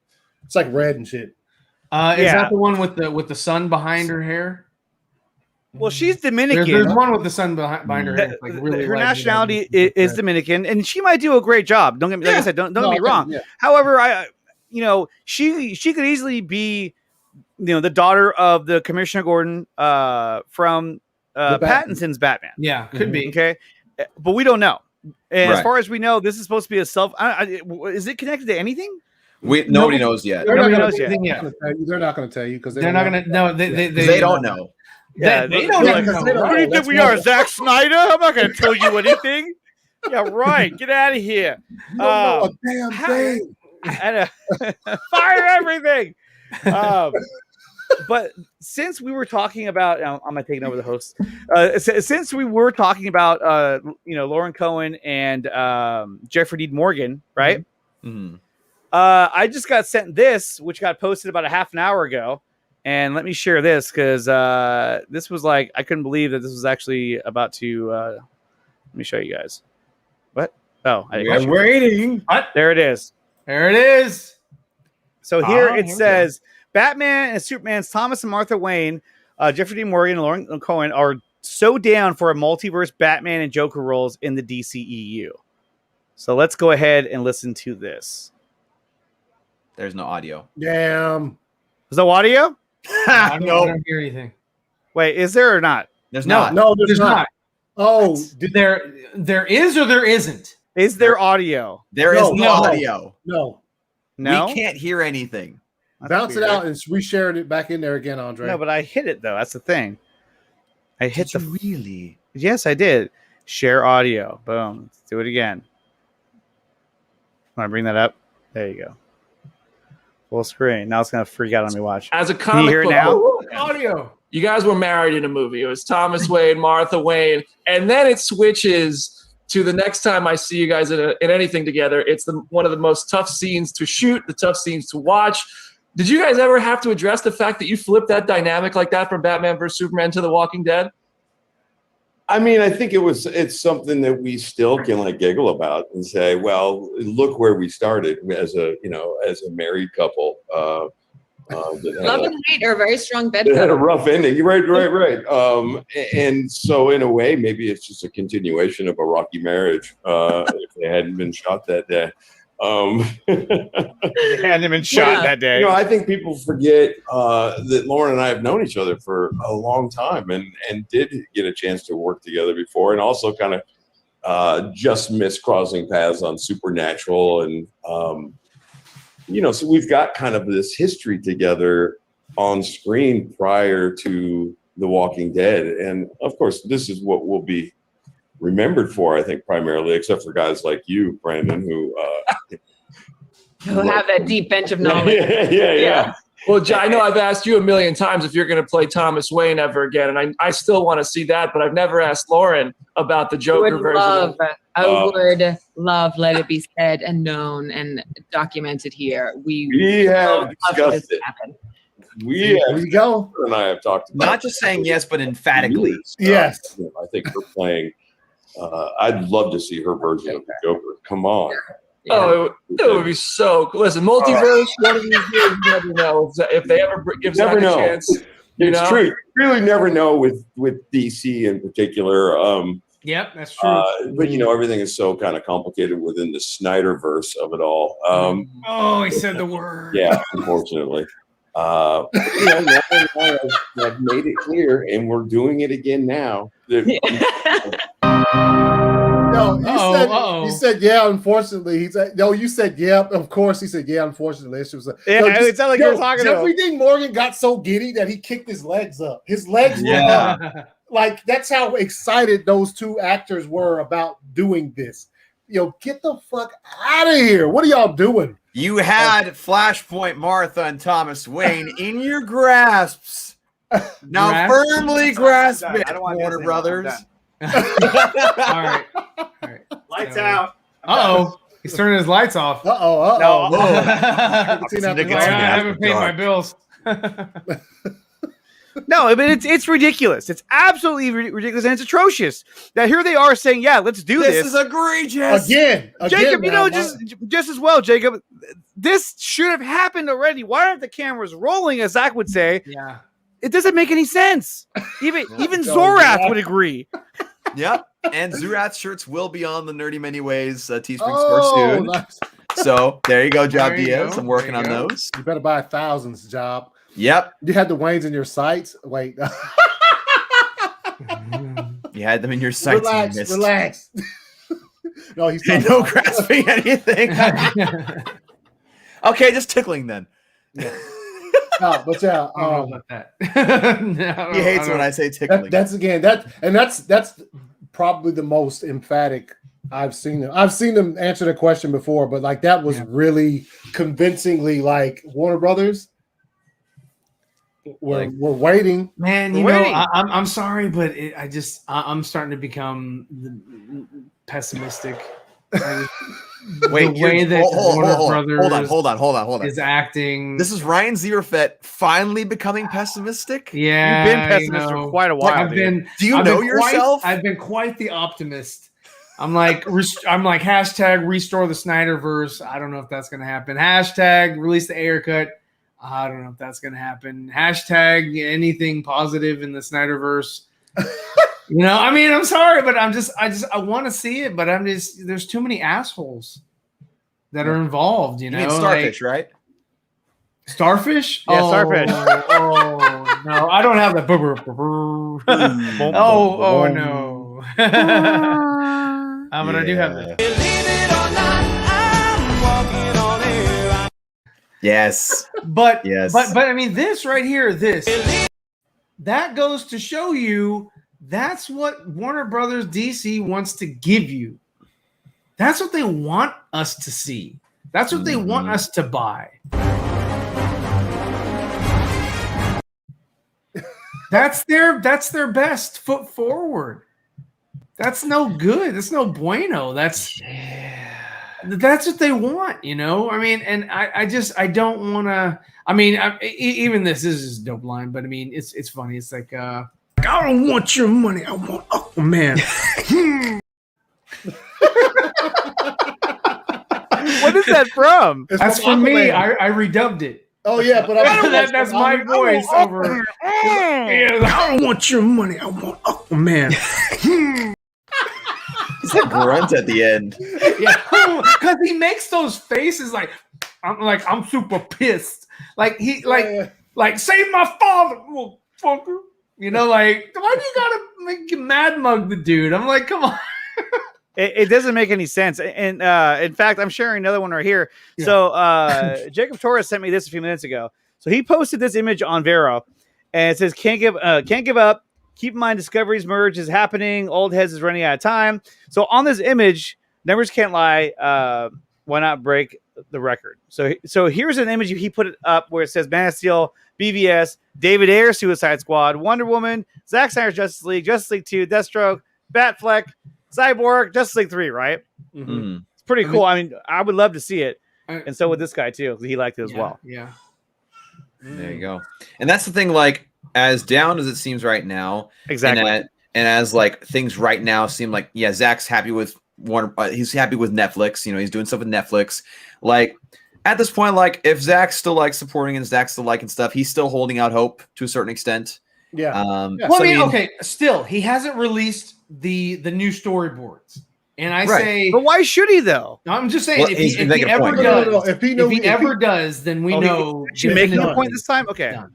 It's like red and shit. Is that the one with the sun behind her hair? Well, she's Dominican. There's one with the sun behind her hair. Like really her nationality is Dominican, and she might do a great job. Don't get me, like I said, don't get me wrong. Yeah. However, you know, she could easily be, you know, the daughter of the Commissioner Gordon from Pattinson's Batman. Yeah, could be. Okay, but we don't know. And as far as we know, this is supposed to be a self. Is it connected to anything? Nobody knows yet. They're not going to tell you because they're not going to. No, they don't know. Yeah, they don't know. Who do you think we are, Zack Snyder? I'm not going to tell you anything. Yeah, right. Get out of here. You don't know a damn thing. Fire everything. But since we were talking about, I'm not taking over the host. Since we were talking about, you know, Lauren Cohen and Jeffrey Dean Morgan, right? Mm-hmm. I just got sent this, which got posted about a half an hour ago. And let me share this because this was like, I couldn't believe that this was actually about to. Let me show you guys. What? Oh, I'm waiting. What? There it is. There it is. So here it says Batman and Superman's Thomas and Martha Wayne, Jeffrey Dean Morgan, and Lauren Cohen are so down for a multiverse Batman and Joker roles in the DCEU. So let's go ahead and listen to this. There's no audio. Damn. There's no audio? I don't hear anything. Wait, is there or not? There's not. No, there's not. Oh, there is or there isn't? Is there audio? There is no audio. No. We can't hear anything. Bounce it out and re-shared it back in there again, Andre. No, but I hit it though. That's the thing. I hit really? Yes, I did. Share audio. Boom. Let's do it again. Want to bring that up? There you go. Full screen. Now it's gonna freak out on me. Watch. As a comic book, now? Audio. You guys were married in a movie. It was Thomas Wayne, Martha Wayne, and then it switches to the next time I see you guys in anything together. It's one of the most tough scenes to shoot, the tough scenes to watch. Did you guys ever have to address the fact that you flipped that dynamic like that from Batman vs Superman to The Walking Dead? I mean, I think it's something that we still can like giggle about and say, well, look where we started as a married couple. Love and hate are a very strong bed. It had a rough ending. Right. And so in a way, maybe it's just a continuation of a rocky marriage. If they hadn't been shot that day. They hadn't been shot that day. You know, I think people forget that Lauren and I have known each other for a long time and did get a chance to work together before, and also kind of just missed crossing paths on Supernatural. And, you know, so we've got kind of this history together on screen prior to The Walking Dead. And, of course, this is what we'll be remembered for, I think, primarily, except for guys like you, Brandon, who have that deep bench of knowledge. Yeah. Well, I know I've asked you a million times if you're going to play Thomas Wayne ever again, and I still want to see that, but I've never asked Lauren about the Joker version. I would love Let It Be Said and Known and documented here. We have discussed it. There you go. And I have talked about not just saying yes, but emphatically. Yes. I think her playing. I'd love to see her version of the Joker. Come on. Yeah. Oh, it would be so cool. Listen, multiverse, one of these years, you never know. If they ever give Zack a chance. It's true. You really never know with DC in particular. Yep, that's true. But, you know, everything is so kind of complicated within the Snyderverse of it all. Oh, he said the word. Yeah, unfortunately. Now I've made it clear, and we're doing it again now. No, he said, yeah, unfortunately. He said, no, you said, yeah, of course. He said, yeah, unfortunately. It sounded like you were talking Jeffrey Dean Morgan got so giddy that he kicked his legs up. His legs were up. Like, that's how excited those two actors were about doing this. Get the fuck out of here. What are y'all doing? You had Flashpoint, Martha, and Thomas Wayne in your grasps. Now firmly grasp it, Warner Brothers. All right. Lights out. Uh-oh. He's turning his lights off. Uh-oh. No. I haven't paid my bills. No, I mean it's ridiculous. It's absolutely ridiculous, and it's atrocious. That here they are saying, "Yeah, let's do this." This is egregious. Again, Jacob. Just as well, Jacob. This should have happened already. Why aren't the cameras rolling? As Zach would say. Yeah. It doesn't make any sense. Even Zorath would agree. Yep. And Zorath's shirts will be on the Nerdy Many Ways Teespring store soon. Nice. So there you go, Job Diaz. I'm working on those. You better buy thousands, Job. Yep. You had the Waynes in your sights. Wait. You had them in your sights. Relax. No, he's no grasping anything. Okay, just tickling then. Yeah. No, but yeah, I don't know about that. He hates when I say tickling. That's probably the most emphatic I've seen them. I've seen them answer the question before, but like that was really convincingly like Warner Brothers. We're waiting, man. You know, I'm sorry, but I'm starting to become pessimistic. Wait, the way that Warner Brothers hold on. is acting. This is Ryan Zeeverfett finally becoming pessimistic. Yeah, you've been pessimistic for quite a while. Do you know yourself? I've been quite the optimist. I'm like hashtag restore the Snyderverse. I don't know if that's gonna happen. Hashtag release the Ayer cut. I don't know if that's gonna happen. Hashtag anything positive in the Snyderverse. I mean, I'm sorry, but I want to see it, but there's too many assholes that are involved. You mean Starfish, right? Starfish? Yeah, Starfish. Oh no, I don't have that. Oh no. But I do have that. Yes. But I mean, this right here, that goes to show you that's what Warner Brothers DC wants to give you. That's what they want us to see. That's what they want us to buy. That's their best foot forward. That's no good. That's no bueno. That's what they want, I mean, and I don't want to. I mean, even this is a dope line, but I mean, it's funny. It's like, I don't want your money. I want Aquaman. What is that from? That's from me. I redubbed it. Oh yeah, but that's my voice over. I don't want your money. I want Aquaman. It's a grunt at the end. Yeah, because he makes those faces like I'm super pissed. Like like save my father, little fucker. Like why do you gotta make mad mug the dude? I'm like, come on. It doesn't make any sense. And in fact, I'm sharing another one right here. Yeah. So Jacob Torres sent me this a few minutes ago. So he posted this image on Vero, and it says, "Can't give up. Keep in mind, Discovery's merge is happening. Old Heads is running out of time." So on this image, numbers can't lie. Why not break the record? So here's an image he put it up where it says Man of Steel, BVS, David Ayer, Suicide Squad, Wonder Woman, Zack Snyder's Justice League 2, Deathstroke, Batfleck, Cyborg, Justice League 3, right? Mm-hmm. It's pretty cool. I mean, I would love to see it. And so would this guy too. He liked it as well. Yeah. There you go. And that's the thing, like, as down as it seems right now, exactly. And as like things right now seem like, yeah, Zach's happy with Warner. He's happy with Netflix. He's doing stuff with Netflix. Like at this point, like if Zach's still like supporting and Zach's still liking stuff, he's still holding out hope to a certain extent. Yeah. Well, I mean, okay. Still, he hasn't released the new storyboards. And I Right. say, But why should he though? I'm just saying, Well, if he's he making a ever point. does, No. If he ever does, then we know. She's making a done. point this time. Okay. Done.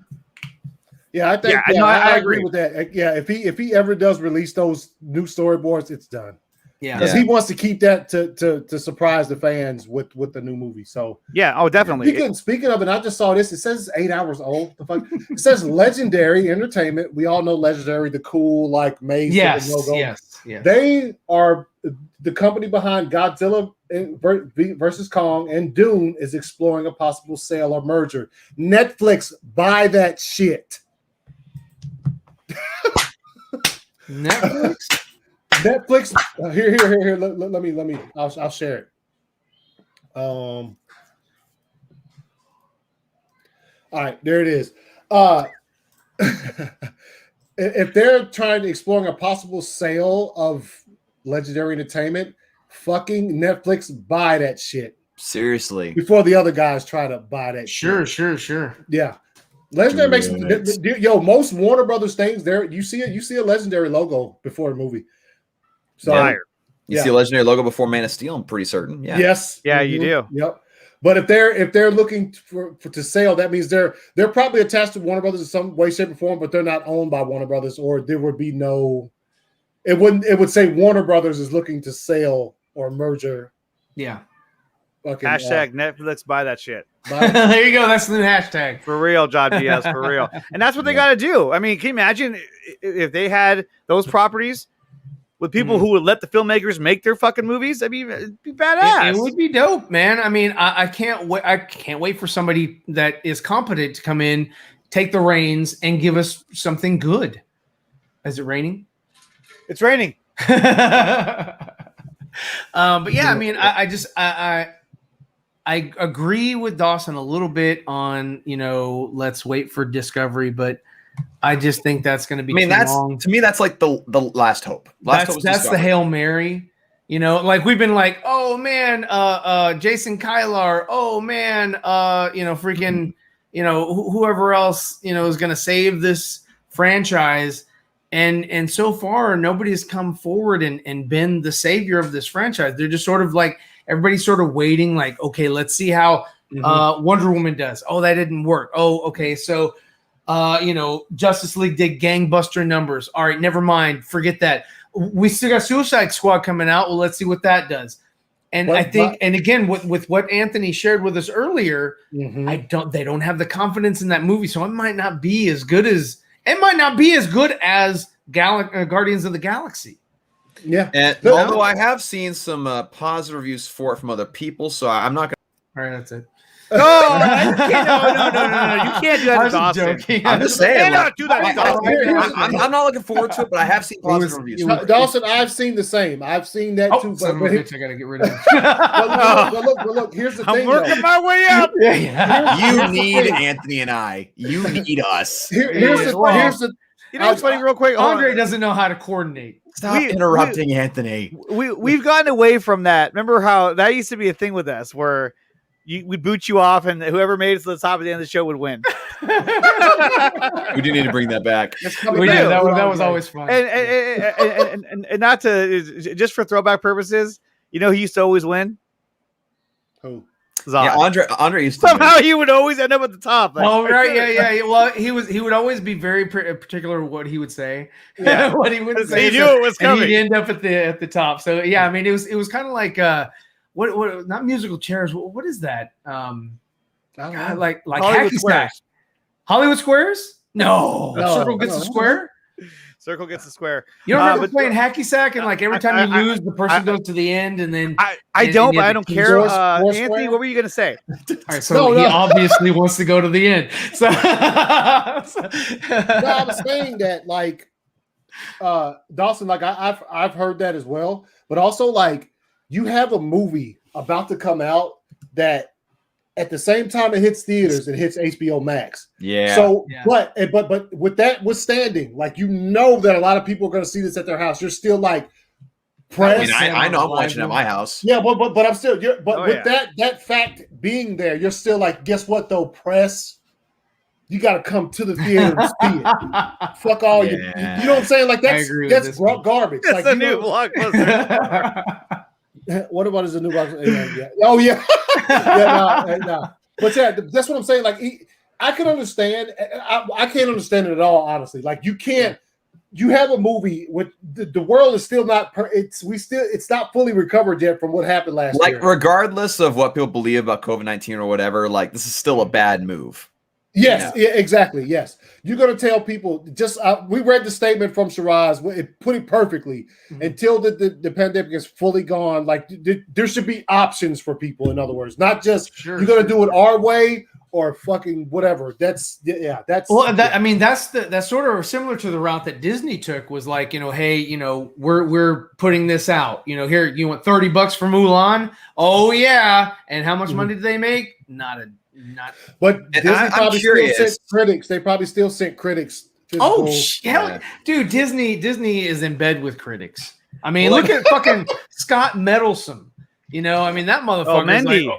Yeah, I think. Yeah, Yeah, no, I I agree agree. with that. Yeah, if he ever does release those new storyboards, it's done. Yeah. Because he wants to keep that to surprise the fans with the new movie. So Yeah. Oh, definitely. speaking of it, I just saw this. It says it's 8 hours old. The fuck? It says Legendary Entertainment. We all know Legendary, the cool like maze logo. Yes. They are the company behind Godzilla versus Kong, and Dune is exploring a possible sale or merger. Netflix, buy that shit. Netflix. Here. Let me. I'll share it. All right, there it is. If they're exploring a possible sale of Legendary Entertainment, fucking Netflix, buy that shit Seriously. before the other guys try to buy that. Sure. Yeah. Legendary makes most Warner Brothers things there. You see a Legendary logo before a movie. So You see a Legendary logo before Man of Steel, I'm pretty certain. Yeah. yes. Yeah, you do. Yep. But if they're looking to sell, that means they're probably attached to Warner Brothers in some way, shape, or form, but they're not owned by Warner Brothers, or there would be no. It would say Warner Brothers is looking to sell or merger. Yeah. Fucking, Hashtag Netflix buy that shit. There you go. That's the new hashtag. For real, John Diaz, for real. And that's what they got to do. I mean, can you imagine if they had those properties with people who would let the filmmakers make their fucking movies? I mean, it'd be badass. It would be dope, man. I mean, I can't wait. I can't wait for somebody that is competent to come in, take the reins, and give us something good. Is it raining? It's raining. But yeah, I mean, I agree with Dawson a little bit on, let's wait for Discovery, but I just think that's going to be too long. To me, that's like the last hope. That's the Hail Mary. Like we've been like, oh man, Jason Kylar, oh man, freaking, whoever else, is going to save this franchise. And so far, nobody's come forward and been the savior of this franchise. They're just sort of like, everybody's sort of waiting, like, okay, let's see how Wonder Woman does. Oh, that didn't work. Oh, okay. So, Justice League did gangbuster numbers. All right, never mind. Forget that. We still got Suicide Squad coming out. Well, let's see what that does. And I think, and again, with what Anthony shared with us earlier, they don't have the confidence in that movie. So it might not be as good as Guardians of the Galaxy. Yeah. And although I have seen some positive reviews for it from other people, so I'm not going to. All right, that's it. No. You can't do that to Dawson. I'm just saying. Do that. I'm not looking forward to it, but I have seen positive reviews. Dawson, I've seen the same. I've seen that too. Son of a bitch, I got to get rid of it. but look, here's the thing. I'm working my way up. You need Anthony and I. You need us. Here's the what's funny, real quick? Andre doesn't know how to coordinate. Stop interrupting Anthony. We've gotten away from that. Remember how that used to be a thing with us, where we'd boot you off, and whoever made it to the top at the end of the show would win. We do need to bring that back. We did. That was always fun. And not to, just for throwback purposes, who used to always win? Who? Zod. Yeah, Andre used to somehow he would always end up at the top. Oh, right, yeah. Well, he would always be very particular what he would say. Yeah. What he would say. He knew it was coming. And he'd end up at the top. So yeah, I mean, it was kind of like what not musical chairs. What is that? Like Hollywood hacky Squares. sack. Hollywood Squares? No. Circle gets a square. Circle gets a square. You don't remember playing hacky sack, and like every time you lose, the person goes to the end, and then I don't care. Anthony, what were you gonna say? All right, so he obviously wants to go to the end. So I was saying that, like, Dawson, like I've heard that as well, but also like you have a movie about to come out that at the same time it hits theaters, it hits HBO Max. Yeah. So, but with that withstanding, like that a lot of people are going to see this at their house. You're still like press. I know I'm watching at my house. Yeah, but I'm still. That fact being there, you're still like, guess what though? Press you got to come to the theater to see it. Fuck all you know what I'm saying? Like that's garbage. That's like a new blockbuster. What about his new blockbuster? Yeah. Oh yeah, yeah, no. But yeah, that's what I'm saying. Like I can understand. I can't understand it at all, honestly. Like you can't. You have a movie with the world is still not. It's not fully recovered yet from what happened last year. Like regardless of what people believe about COVID-19 or whatever, like this is still a bad move. Yes, yeah, exactly. Yes, you're going to tell people. Just we read the statement from Shiraz. It put it perfectly. Until the pandemic is fully gone, like there should be options for people. In other words, not just you're going to do it our way or fucking whatever. That's that's I mean that's sort of similar to the route that Disney took. Was like, hey, we're putting this out. Here, you want $30 for Mulan? Oh yeah, and how much money did they make? Not. But Disney probably still sent critics. They probably still sent critics. Oh, hell, dude! Disney is in bed with critics. I mean, look at fucking Scott Meddlesome. I mean that motherfucker. Mendy. Like,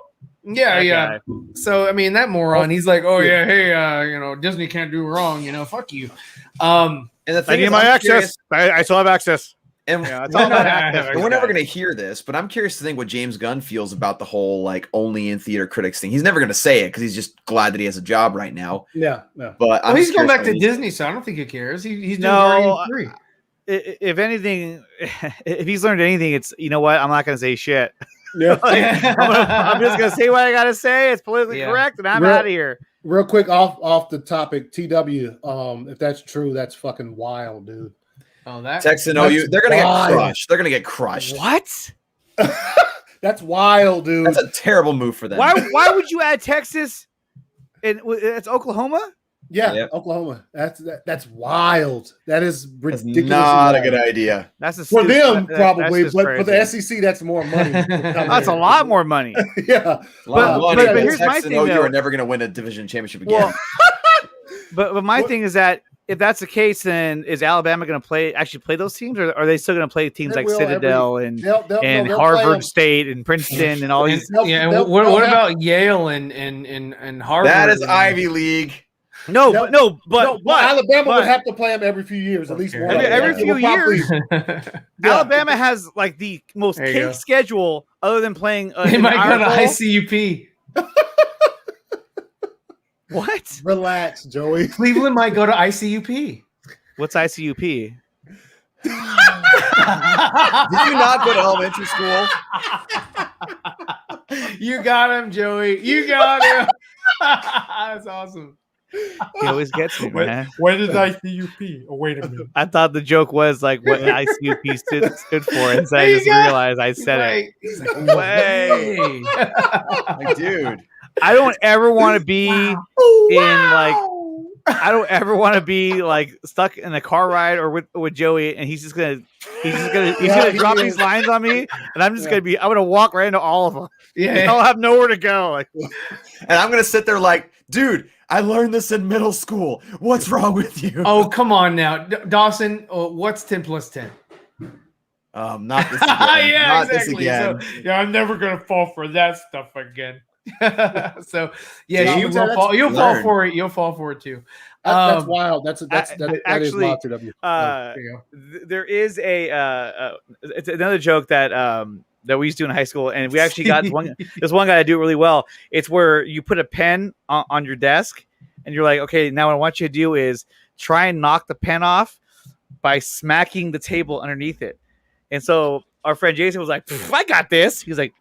yeah. So I mean that moron. He's like, oh yeah, hey, Disney can't do wrong. Fuck you. And the thing I need my access. I still have access. And we're never going to hear this, but I'm curious to think what James Gunn feels about the whole like only in theater critics thing. He's never going to say it because he's just glad that he has a job right now. Yeah. But he's going back to Disney, so I don't think he cares. He's doing free. If anything, if he's learned anything, it's I'm not going to say shit. Yeah. I'm just going to say what I got to say. It's politically correct, and I'm out of here. Real quick, off the topic, TW. If that's true, that's fucking wild, dude. Oh, that Texan OU, they're gonna get crushed. They're gonna get crushed. What? That's wild, dude. That's a terrible move for them. Why would you add Texas? And it's Oklahoma. Yeah, Oklahoma. That's wild. That is ridiculous. That's not a good idea. That's for them probably, but for the SEC, that's more money. That's a lot more money. Yeah, but here's my thing. You are never gonna win a division championship again. Well, but my thing is that. If that's the case, then is Alabama going to actually play those teams, or are they still going to play teams like Citadel and Harvard State and Princeton and all these? What about Yale and Harvard? That is Ivy League. But Alabama would have to play them every few years, at least one. Every few years, Alabama has like the most cake schedule, other than playing. They might go to ICUP. What? Relax, Joey. Cleveland might go to ICUP. What's ICUP? Did you not go to elementary school? You got him, Joey. You got him. That's awesome. He always gets me, man. When is ICUP? Oh, wait a minute. I thought the joke was like what ICUP stood for, and so I just realized I said it. He's like, way. Like, dude. I don't ever want to be I don't ever want to be like stuck in a car ride or with Joey, and he's gonna drop these lines on me, and I'm gonna walk right into all of them. Yeah, I'll have nowhere to go. And I'm gonna sit there like, dude, I learned this in middle school. What's wrong with you? Oh, come on now, Dawson. What's 10 plus 10? Not this again. Yeah, not exactly. This again. So, I'm never gonna fall for that stuff again. So yeah, you'll fall for it. You'll fall for it too. That's wild. That is wild. There is it's another joke that we used to do in high school, and we actually got this one guy to do it really well. It's where you put a pen on your desk, and you're like, okay, now what I want you to do is try and knock the pen off by smacking the table underneath it. And so our friend Jason was like, I got this. He was like.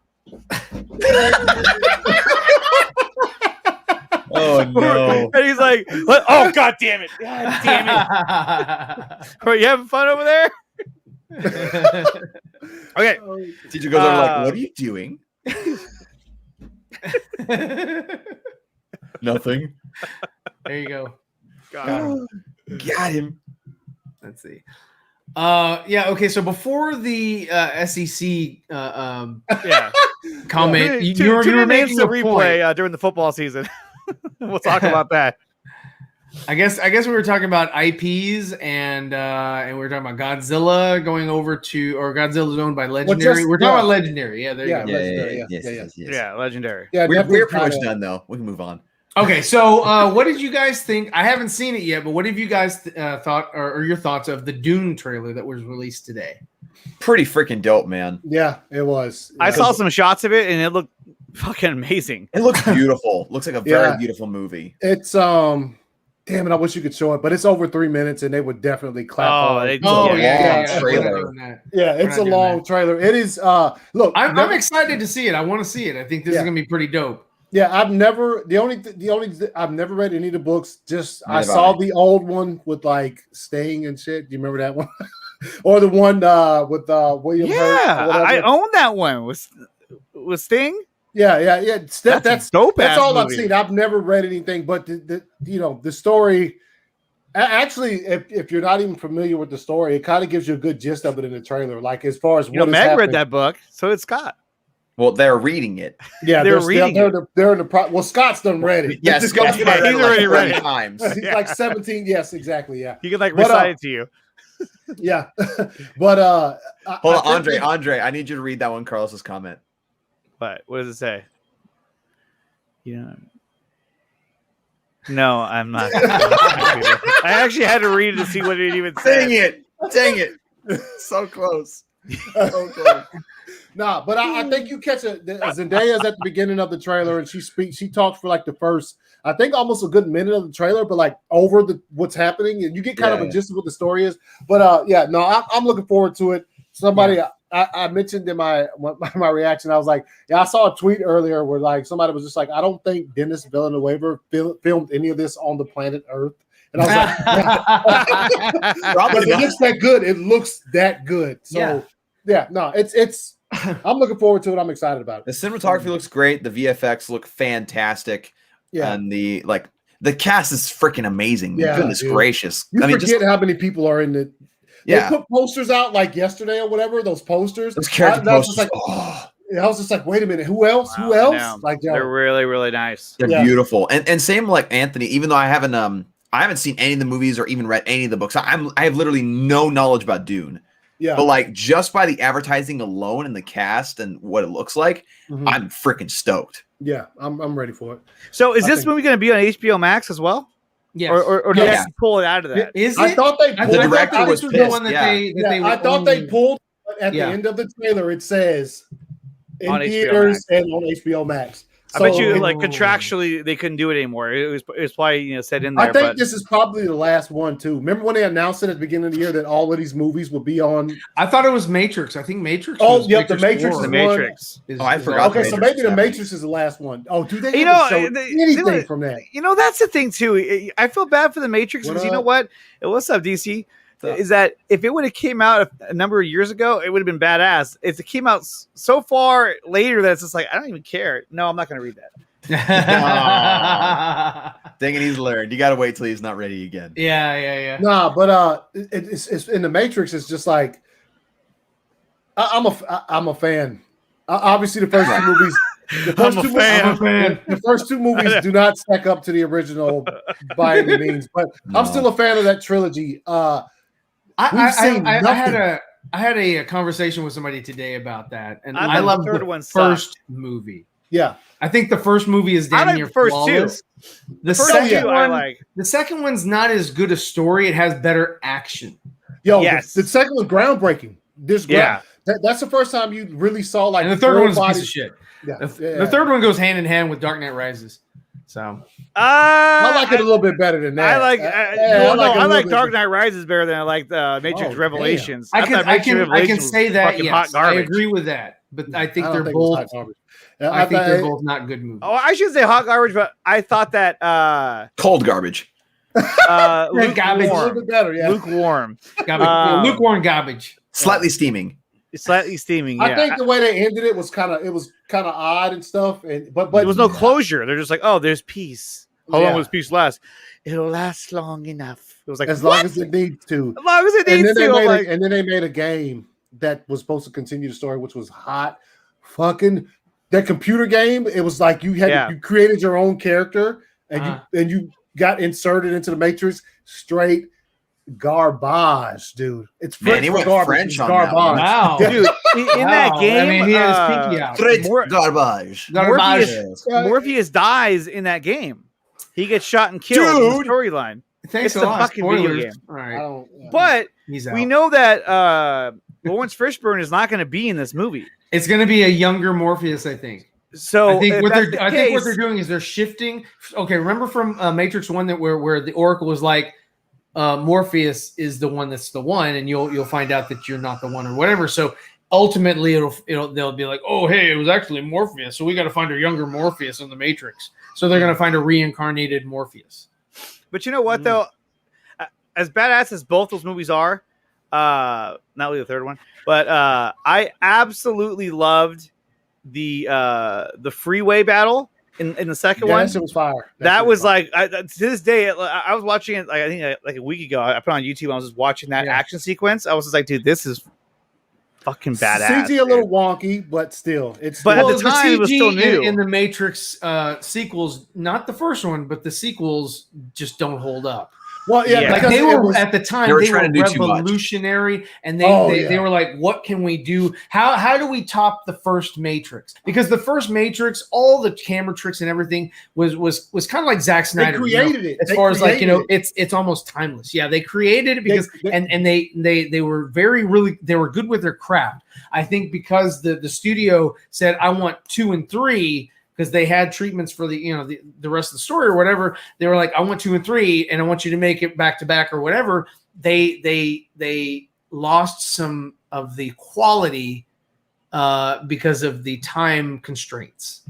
Oh no! And he's like, "Oh god damn it! God damn it! Are you having fun over there?" Okay. Teacher goes over like, "What are you doing?" Nothing. There you go. Got him. Let's see. Okay. So before the SEC comment, you were making a replay during the football season. We'll talk about that. I guess we were talking about IPs and we were talking about Godzilla going over to, or Godzilla's owned by Legendary. We're talking about Legendary. Yeah, there you go. Yeah, Legendary. Yeah, we're pretty much done though. We can move on. Okay, so what did you guys think? I haven't seen it yet, but what have you guys thought, or your thoughts of the Dune trailer that was released today? Pretty freaking dope, man. Yeah, it was. I saw some shots of it, and it looked fucking amazing. It looks beautiful. Looks like a very beautiful movie. It's damn it, I wish you could show it, but it's over 3 minutes, and they would definitely clap. Trailer. Yeah, it's a long trailer. It is. Look, I'm excited to see it. I want to see it. I think this is gonna be pretty dope. Yeah, I've never read any of the books. Just I saw the old one with like Sting and shit. Do you remember that one? Or the one with William Hurt? I own that one with Sting. Yeah. That's dope. That's all I've seen. I've never read anything, but the story. Actually, if you're not even familiar with the story, it kind of gives you a good gist of it in the trailer. Like as far as Meg read that book, so did Scott. Well, they're reading it. Yeah, they're reading it. They're in the well, Scott's done read it. Yeah, Scott's already read it times. He's like 17. Yes, exactly. Yeah, he can like recite it to you. Yeah, but hold on, Andre, I need you to read that one. Carlos's comment. What does it say? No, I'm not. I actually had to read it to see what it even said. Dang it! So close. So close. Nah, but I think you catch Zendaya's at the beginning of the trailer, and she talks for like the first, I think almost a good minute of the trailer, but like over what's happening, and you get kind of a gist of what the story is. But I'm looking forward to it. Somebody I mentioned in my reaction, I was like, I saw a tweet earlier where like somebody was just like, I don't think Denis Villeneuve filmed any of this on the planet Earth. And I was like, but it looks that good. It looks that good. So it's I'm looking forward to it. I'm excited about it. The cinematography looks great. The VFX look fantastic. Yeah. And the cast is freaking amazing. Yeah, Goodness gracious. You forget how many people are in it. Yeah. They put posters out like yesterday or whatever, those posters. Those character posters. I was just like, wait a minute, who else? Wow, who else? Like they're really, really nice. They're beautiful. And same like Anthony, even though I haven't seen any of the movies or even read any of the books. I have literally no knowledge about Dune. Yeah. But like just by the advertising alone and the cast and what it looks like, I'm freaking stoked. Yeah, I'm ready for it. So is this movie going to be on HBO Max as well? Yes. Or did they pull it out of that? Is it? I thought they pulled the director was the pissed. one that I thought they pulled at the end of the trailer. It says in theaters and on HBO Max. I bet you like contractually they couldn't do it anymore. It was probably said in there. I think this is probably the last one too. Remember when they announced it at the beginning of the year that all of these movies would be on? I thought it was Matrix. I think Matrix. Oh, yep, the Matrix. The Matrix. I forgot. Okay, so maybe the Matrix is the last one. Oh, do they? Show anything from that? That's the thing too. I feel bad for the Matrix because you know what? What's up, DC? Is that if it would have came out a number of years ago, it would have been badass. If it came out so far later that it's just like I don't even care. No, I'm not going to read that. Dang it, he's learned. You got to wait till he's not ready again. Yeah. Nah, but it's in the Matrix. It's just like I'm a fan. Obviously, the first two movies. The first two movies do not stack up to the original by any means, but I'm still a fan of that trilogy. I had a conversation with somebody today about that, and I love the first movie. Yeah, I think the first movie is damn near flawless. The second one's not as good a story. It has better action. The second one's groundbreaking. That's the first time you really saw like. And the third one's a piece of shit. Yeah. The third one goes hand in hand with Dark Knight Rises. So I like it a little bit better than that. I like Dark Knight Rises better than I like the Matrix Revelations. I can say that. Yes, I agree with that. But I think they're both. I think they're both not good movies. Oh, I should say hot garbage, but I thought that cold garbage. Garbage. A little bit better, yeah. Lukewarm. Lukewarm garbage. Slightly steaming. It's slightly steaming. Yeah. I think the way they ended it was kind of odd and stuff, but there was no closure. They're just like, oh, there's peace. How long will this peace last? It'll last long enough. It was like as long as it needs to. As long as it needs to. And then they made a game that was supposed to continue the story, which was hot. Fucking that computer game. It was like you created your own character and you got inserted into the Matrix. Straight garbage, dude. It's French. Man, he garbage. French on garbage. Wow, dude. In that game, I mean, he had his pinky out. Garbage. Morpheus dies in that game. He gets shot and killed in the Dude! storyline. Thanks It's a a lot. fucking video Spoilers. game. All I right. don't. But He's out. we know that Lawrence Fishburne is not going to be in this movie. It's going to be a younger Morpheus, I think. So I think if what that's they're the I think what case- they're doing is they're shifting. Okay, remember from Matrix 1 that where the Oracle was like Morpheus is the one that's the one, and you'll find out that you're not the one or whatever. So ultimately they'll be like, oh hey, it was actually Morpheus, so we got to find a younger Morpheus in the Matrix. So they're going to find a reincarnated Morpheus. But you know what though, as badass as both those movies are, not really the third one, but I absolutely loved the freeway battle in the second one. That shit was fire. That was like to this day. I was watching it. Like, I think like a week ago. I put it on YouTube. I was just watching that action sequence. I was just like, dude, this is fucking badass. CG a little wonky, but still, it's. But still, at the time, it was still new. in the Matrix sequels, not the first one, but the sequels just don't hold up. well, yeah, Yeah. Like because they it were was- at the time, they were they trying were to do too much. revolutionary, and Oh, they yeah. were like, "What can we do? How do we top the first Matrix?" Because the first Matrix, all the camera tricks and everything was kind of like Zack they Snyder. created it. As They far as like created it. it's almost timeless. Yeah, they created it because They- and they were they were good with their craft. I think because the studio said, I want 2 and 3, because they had treatments for the rest of the story or whatever. They were like, I want 2 and 3, and I want you to make it back to back or whatever. They lost some of the quality because of the time constraints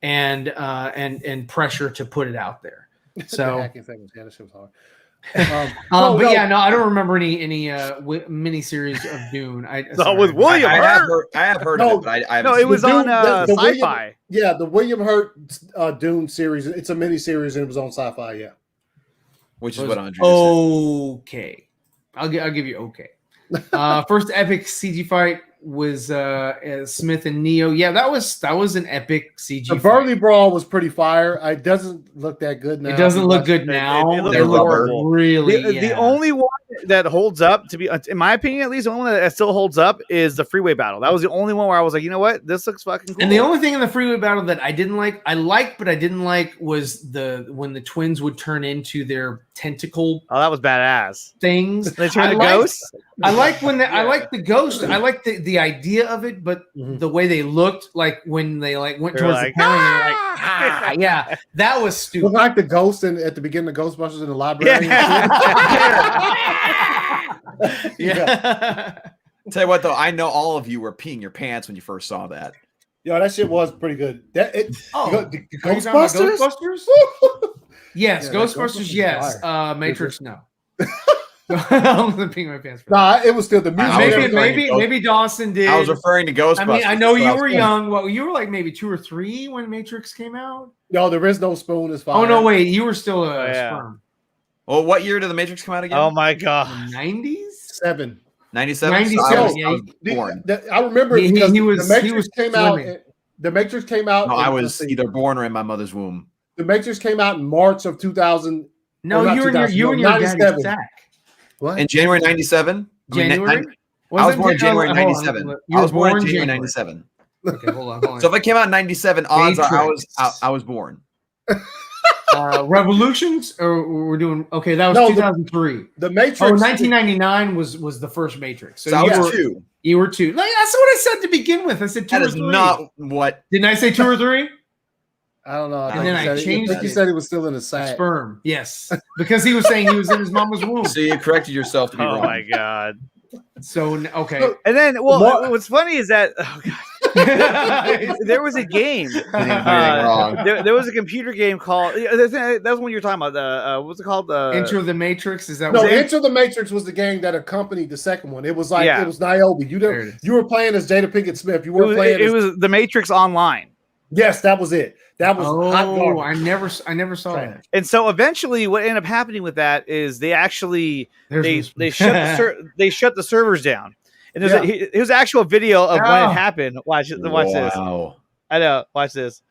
and pressure to put it out there. The So hacking thing was, that shit was hard. but yeah, no, I don't remember any miniseries of Dune. No, with William I Hurt. have heard No, of it, but I No, haven't it was Dune- on the William- Sci-Fi. Yeah, the William Hurt Dune series. It's a mini series, and it was on Sci-Fi. Yeah. which is what Andre just said. Okay, I'll give you okay. First epic CG fight was Smith and Neo. Yeah, that was an epic CG. The fight. Burly Brawl was pretty fire. It doesn't look that good now. It doesn't look good now. it looks It looked horrible. really. The only one that holds up, to be in my opinion at least, the only one that still holds up is the freeway battle. That was the only one where I was like, you know what, this looks fucking cool. And the only thing in the freeway battle that I liked but I didn't like was when the twins would turn into their tentacle Oh, that was badass. things. They turned I to liked- ghosts. I like I like the ghost. I like the idea of it, but the way they looked, like when they went They're towards like, the camera, and they're like, ah, yeah, that was Look stupid. like the ghost at the beginning of Ghostbusters in the library. Yeah. Tell you what, though, I know all of you were peeing your pants when you first saw that. Yo, that shit was pretty good. The Are you talking about Ghostbusters? Ghostbusters? Yes, Yeah, that Ghostbusters. Ghostbusters Yes, is fire. Matrix. No. I wasn't peeing my pants. For that. Nah, it was still the music. I was Maybe referring to maybe Dawson did. I was referring to Ghostbusters. I mean, I know so you was were saying. young. Well, you were like maybe 2 or 3 when Matrix came out. No, there is no spoon. Is fire. Oh no, wait, you were still a yeah. sperm. Well, what year did The Matrix come out again? Oh my god. 90s. 7. 97? 97, So I was, yeah. I was born. I remember He- because he was- the Matrix he was came out. swimming. The Matrix came out. No, in- I let's was see. either born or in my mother's womb. The Matrix came out in March of 2000. No, Or not you and 2000, your no, daddy's 97. sack. What? In January 97? January. I was born in January hold on, 97. you I were was born in born January January. 97. Okay, hold on. So if it came out in 97, odds are Matrix. I was born. Revolutions, or we're doing okay. That was No, 2003. The Matrix. 1999 was the first Matrix. So I was you were 2. You were 2. Like, that's what I said to begin with. I said 2 That or is 3. not what. Didn't I say 2 or 3? I don't know. And then I changed I think you it. said he was still in the sack. Sperm. Yes, because he was saying he was in his mama's womb. So you corrected yourself to be Oh wrong. my god. So okay. And then, well, More- what's funny is that there was a game. You didn't do anything wrong. There was a computer game called. That was what you were talking about. The what's it called? Enter the Matrix. Is that No, what Enter the Matrix was the game that accompanied the second one. It was like Yeah. it was Niobe. There it is. You were playing as Jada Pinkett Smith. You It were was, playing. it as, was the Matrix Online. yes, that was it. That was hot Oh, garbage. I never saw that. And so eventually, what ended up happening with that is they actually There's they shut the servers down. And Yeah. here's actual video of when Oh. it happened. Watch this. Wow. I know. Watch this.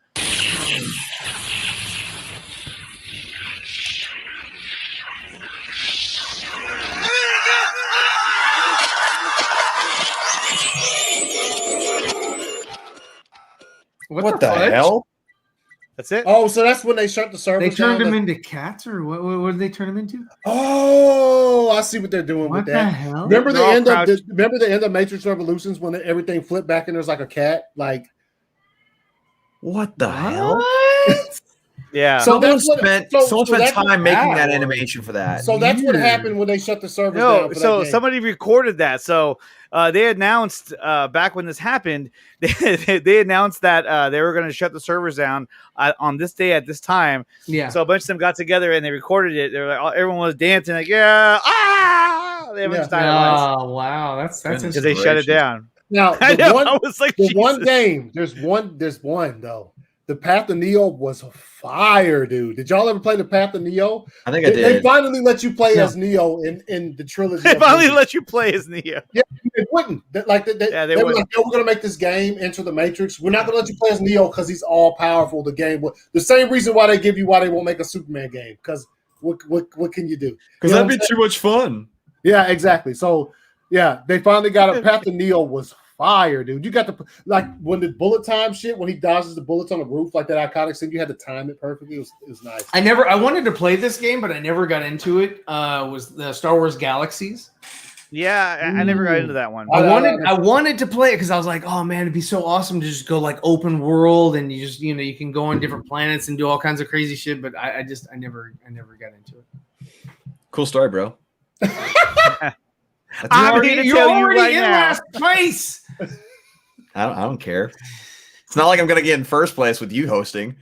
What the fudge? hell? That's it. Oh, so that's when they shut the server. They turned them into cats, or what did they turn them into? Oh, I see what they're doing with What the that. hell? Remember the They're all end of crouched. remember the end of Matrix Revolutions when everything flipped back and there's like a cat? Like, What the hell? Yeah. So Someone that's what- spent so- so so much that's what time making that happened. animation for that. so that's what Weird. happened when they shut the servers No, down. For so that game. somebody recorded that. So they announced back when this happened, they announced that they were going to shut the servers down on this day at this time. Yeah. So a bunch of them got together and they recorded it. They were like, everyone was dancing, like, yeah, ah! They haven't Yeah. just died at once Oh wow, that's because they shut it down. Now I the know. one, I was like, the one Jesus. game, there's one though. The Path of Neo was fire, dude. Did y'all ever play the Path of Neo? I think I They did. finally let you play No. as Neo in the trilogy. They of finally movies. let you play as Neo. They wouldn't. They Yeah, they were wouldn't. like, "Yo, we're gonna make this game Enter the Matrix. We're not gonna let you play as Neo because he's all powerful." The game, the same reason why they won't make a Superman game, because what can you do? Because You know that'd be what I'm too much fun. Yeah, exactly. So yeah, they finally got a Path of Neo was fire, dude. You got the like when the bullet time shit when he dodges the bullets on the roof, like that iconic scene. You had to time it perfectly. It was nice. I wanted to play this game, but I never got into it. Was the Star Wars Galaxies? Yeah, I never got into that one. I wanted to play it because I was like, oh man, it'd be so awesome to just go like open world and you just you can go on different planets and do all kinds of crazy shit. But I never got into it. Cool story, bro. I'm here to You're tell you already right in now. last place. I don't care. It's not like I'm gonna get in first place with you hosting.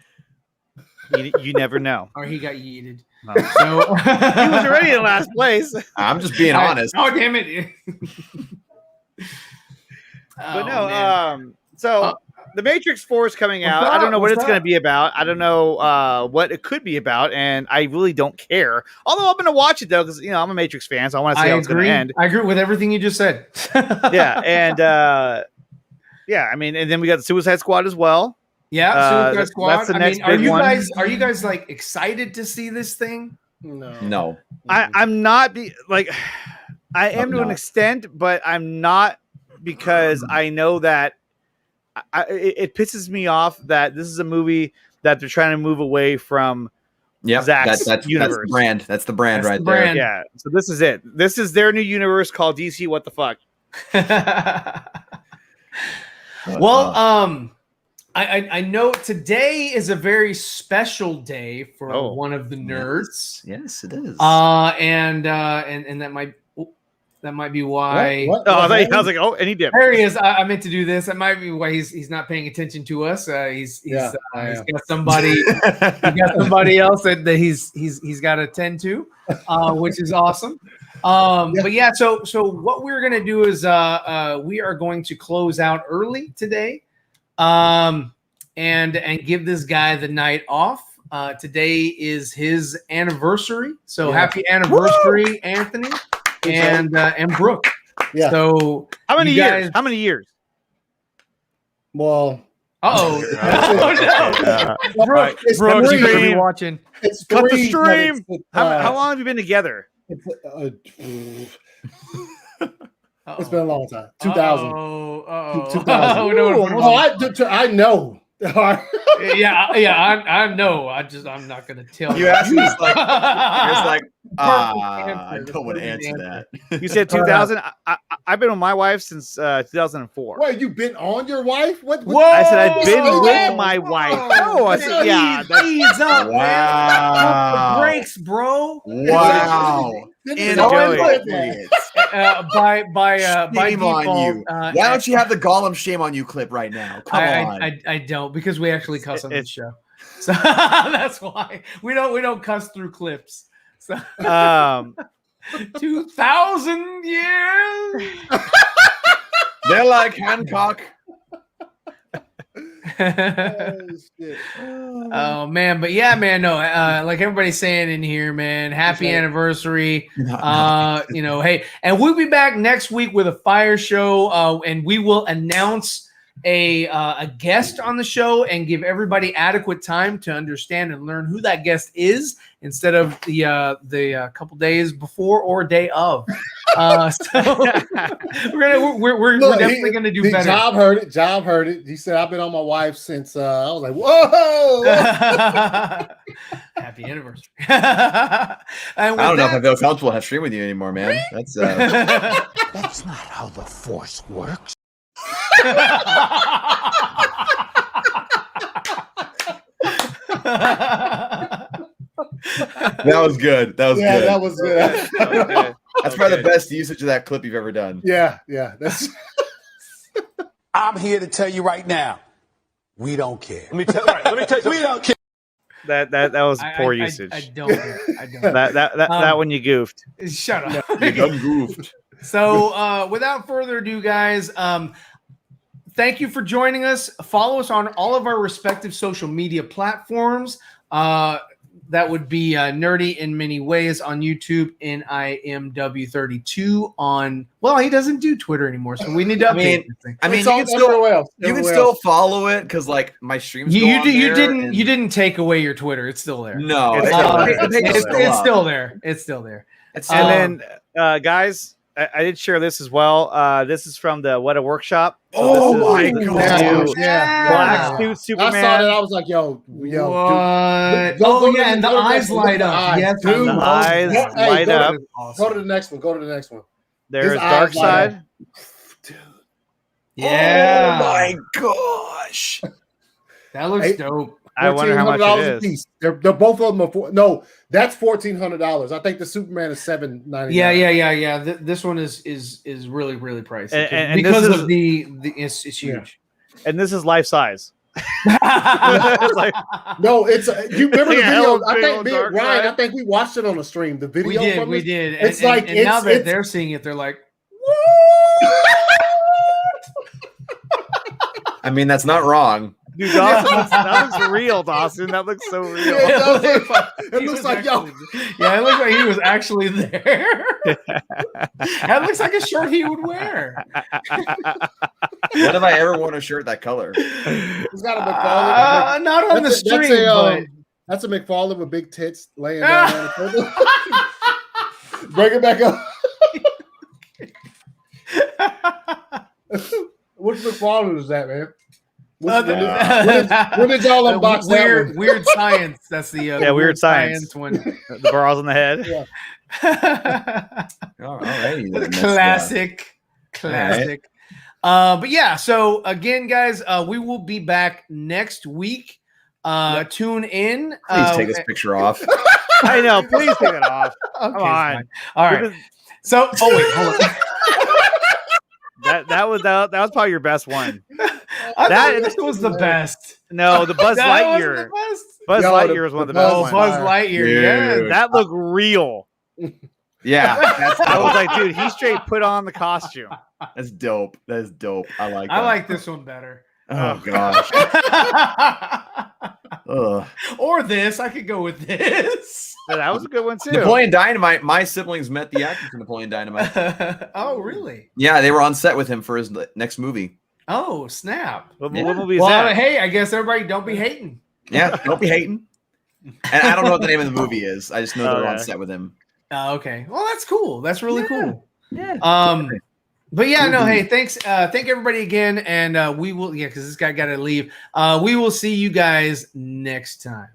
You never know. Or he got yeeted. No. So He was already in last place. I'm just being honest. Oh damn it! But Oh, no, man. so the Matrix 4 is coming out. What's I don't know up? what What's it's going up? to be about. I don't know what it could be about, and I really don't care. Although I'm going to watch it though, because I'm a Matrix fan, so I want to see how it's going to end. I agree with everything you just said. Yeah, and yeah, I mean, and then we got the Suicide Squad as well. Yeah, Suicide Squad. that's the I next mean, are big you one. guys like excited to see this thing? No. I'm not I am to an not. extent, but I'm not because I know that it pisses me off that this is a movie that they're trying to move away from. Yep, Zach's that's universe. the brand. That's the brand That's right the there. brand. Yeah, so this is it. This is their new universe called DC. What the fuck? Well, I know today is a very special day for Oh. one of the nerds. Yes, it is. And that might be why. What? Oh, I was like, oh, and he did. There he is. I meant to do this. That might be why he's not paying attention to us. He's Yeah, he's got somebody else that he's got to attend to, which is awesome. But yeah, so what we're gonna do is we are going to close out early today, and give this guy the night off. Today is his anniversary, so Yeah. happy anniversary, Anthony and Brooke. Yeah. So How many you years? guys- How many years? Well, oh Brooke, it's Brooke, three. you better be watching. It's Cut the three, but stream. it's, How long have you been together? It's been a long time. 2000. Oh, 2000. Oh, no, I know. yeah, I know. I'm not gonna tell You asked me, it's like, Perfect I answer. don't want to Perfect answer that. You said 2000. I've been with my wife since 2004. Wait, you been on your wife? What? Whoa! I said I've been Whoa! with my wife. No, I said yeah. Ease up, man. Wow. Pump the brakes, bro. Wow. Didn't Inappropriate. By Shame default, on you. Why don't you have the Gollum shame on you clip right now? Come on. I don't, because we actually cuss on this It's- show, so that's why we don't cuss through clips. So 2,000 years. They're like Hancock. Oh man, but yeah, man, no, like everybody's saying in here, man, happy anniversary. Hey, and we'll be back next week with a fire show, and we will announce a guest on the show and give everybody adequate time to understand and learn who that guest is instead of the couple days before or day of. So we're definitely gonna do better. Job heard it. He said, I've been on my wife since I was like, whoa. Happy anniversary. I don't know if I feel comfortable to stream with you anymore, man. That's That's not how the Force works. that was good. That was good. That was good. That's probably the best usage of that clip you've ever done. Yeah. That's. I'm here to tell you right now, we don't care. Let me tell you. We don't care. That was poor usage. I don't care. I don't. That one you goofed. Shut up. You done goofed. So without further ado, guys, thank you for joining us. Follow us on all of our respective social media platforms. That would be Nerdy in Many Ways on YouTube, NIMW32 on. Well, he doesn't do Twitter anymore, so we need to update this thing. I mean, you can still follow it because like my streams. You didn't take away your Twitter. It's still there. No, it's still there. It's still there. And then, guys, I did share this as well. This is from the What a Workshop. So my god! Black suit Superman. I saw that. I was like, yo. What? And the eyes light up. Yes, dude. The eyes light up. Go to the next one. There's Dark Side. Dude. Yeah. Oh my gosh. That looks dope. I wonder how much it is. They're both of them are that's $1,400. I think the Superman is $799. Yeah. This one is really pricey and because of it's huge. Yeah. And this is life size. No, it's you remember the video? I think Ryan. I think we watched it on the stream. The video we did. It's and now that they're seeing it, they're like, I mean, that's not wrong. Dude, Dawson, that looks real, Dawson. That looks so real. It looks like yo. Yeah, it looks like he was actually there. That looks like a shirt he would wear. When have I ever worn a shirt that color? He's got a McFarlane. Not on the stream, that's a McFarlane with big tits laying down. Bring it back up. Which McFarlane is that, man? When did y'all unbox that one? Weird Science. That's the Weird Science one. The bars on the head. Yeah. All right. Classic. Right. But yeah, so again, guys, we will be back next week. Tune in. Please take this picture off. I know. Please take it off. Okay, come on. All right. So, wait, hold on. That was probably your best one. I thought this was the best. No, the Buzz Lightyear. Buzz Lightyear was one of the best ones. Buzz Lightyear, yeah. That looked real. Yeah. I was like, dude, he straight put on the costume. That's dope. That's dope. I like that. I like this one better. Oh gosh. Or this. I could go with this. That was a good one too. Napoleon Dynamite. My siblings met the actor for Napoleon Dynamite. Oh, really? Yeah, they were on set with him for his next movie. Oh, snap. What movie is that? Hey, I guess everybody don't be hating. Yeah, don't be hating. And I don't know what the name of the movie is. I just know they're on set with him. Okay. Well, that's cool. That's really cool. Yeah. But yeah, no, hey, thanks. Thank everybody again. And we will, because this guy got to leave. We will see you guys next time.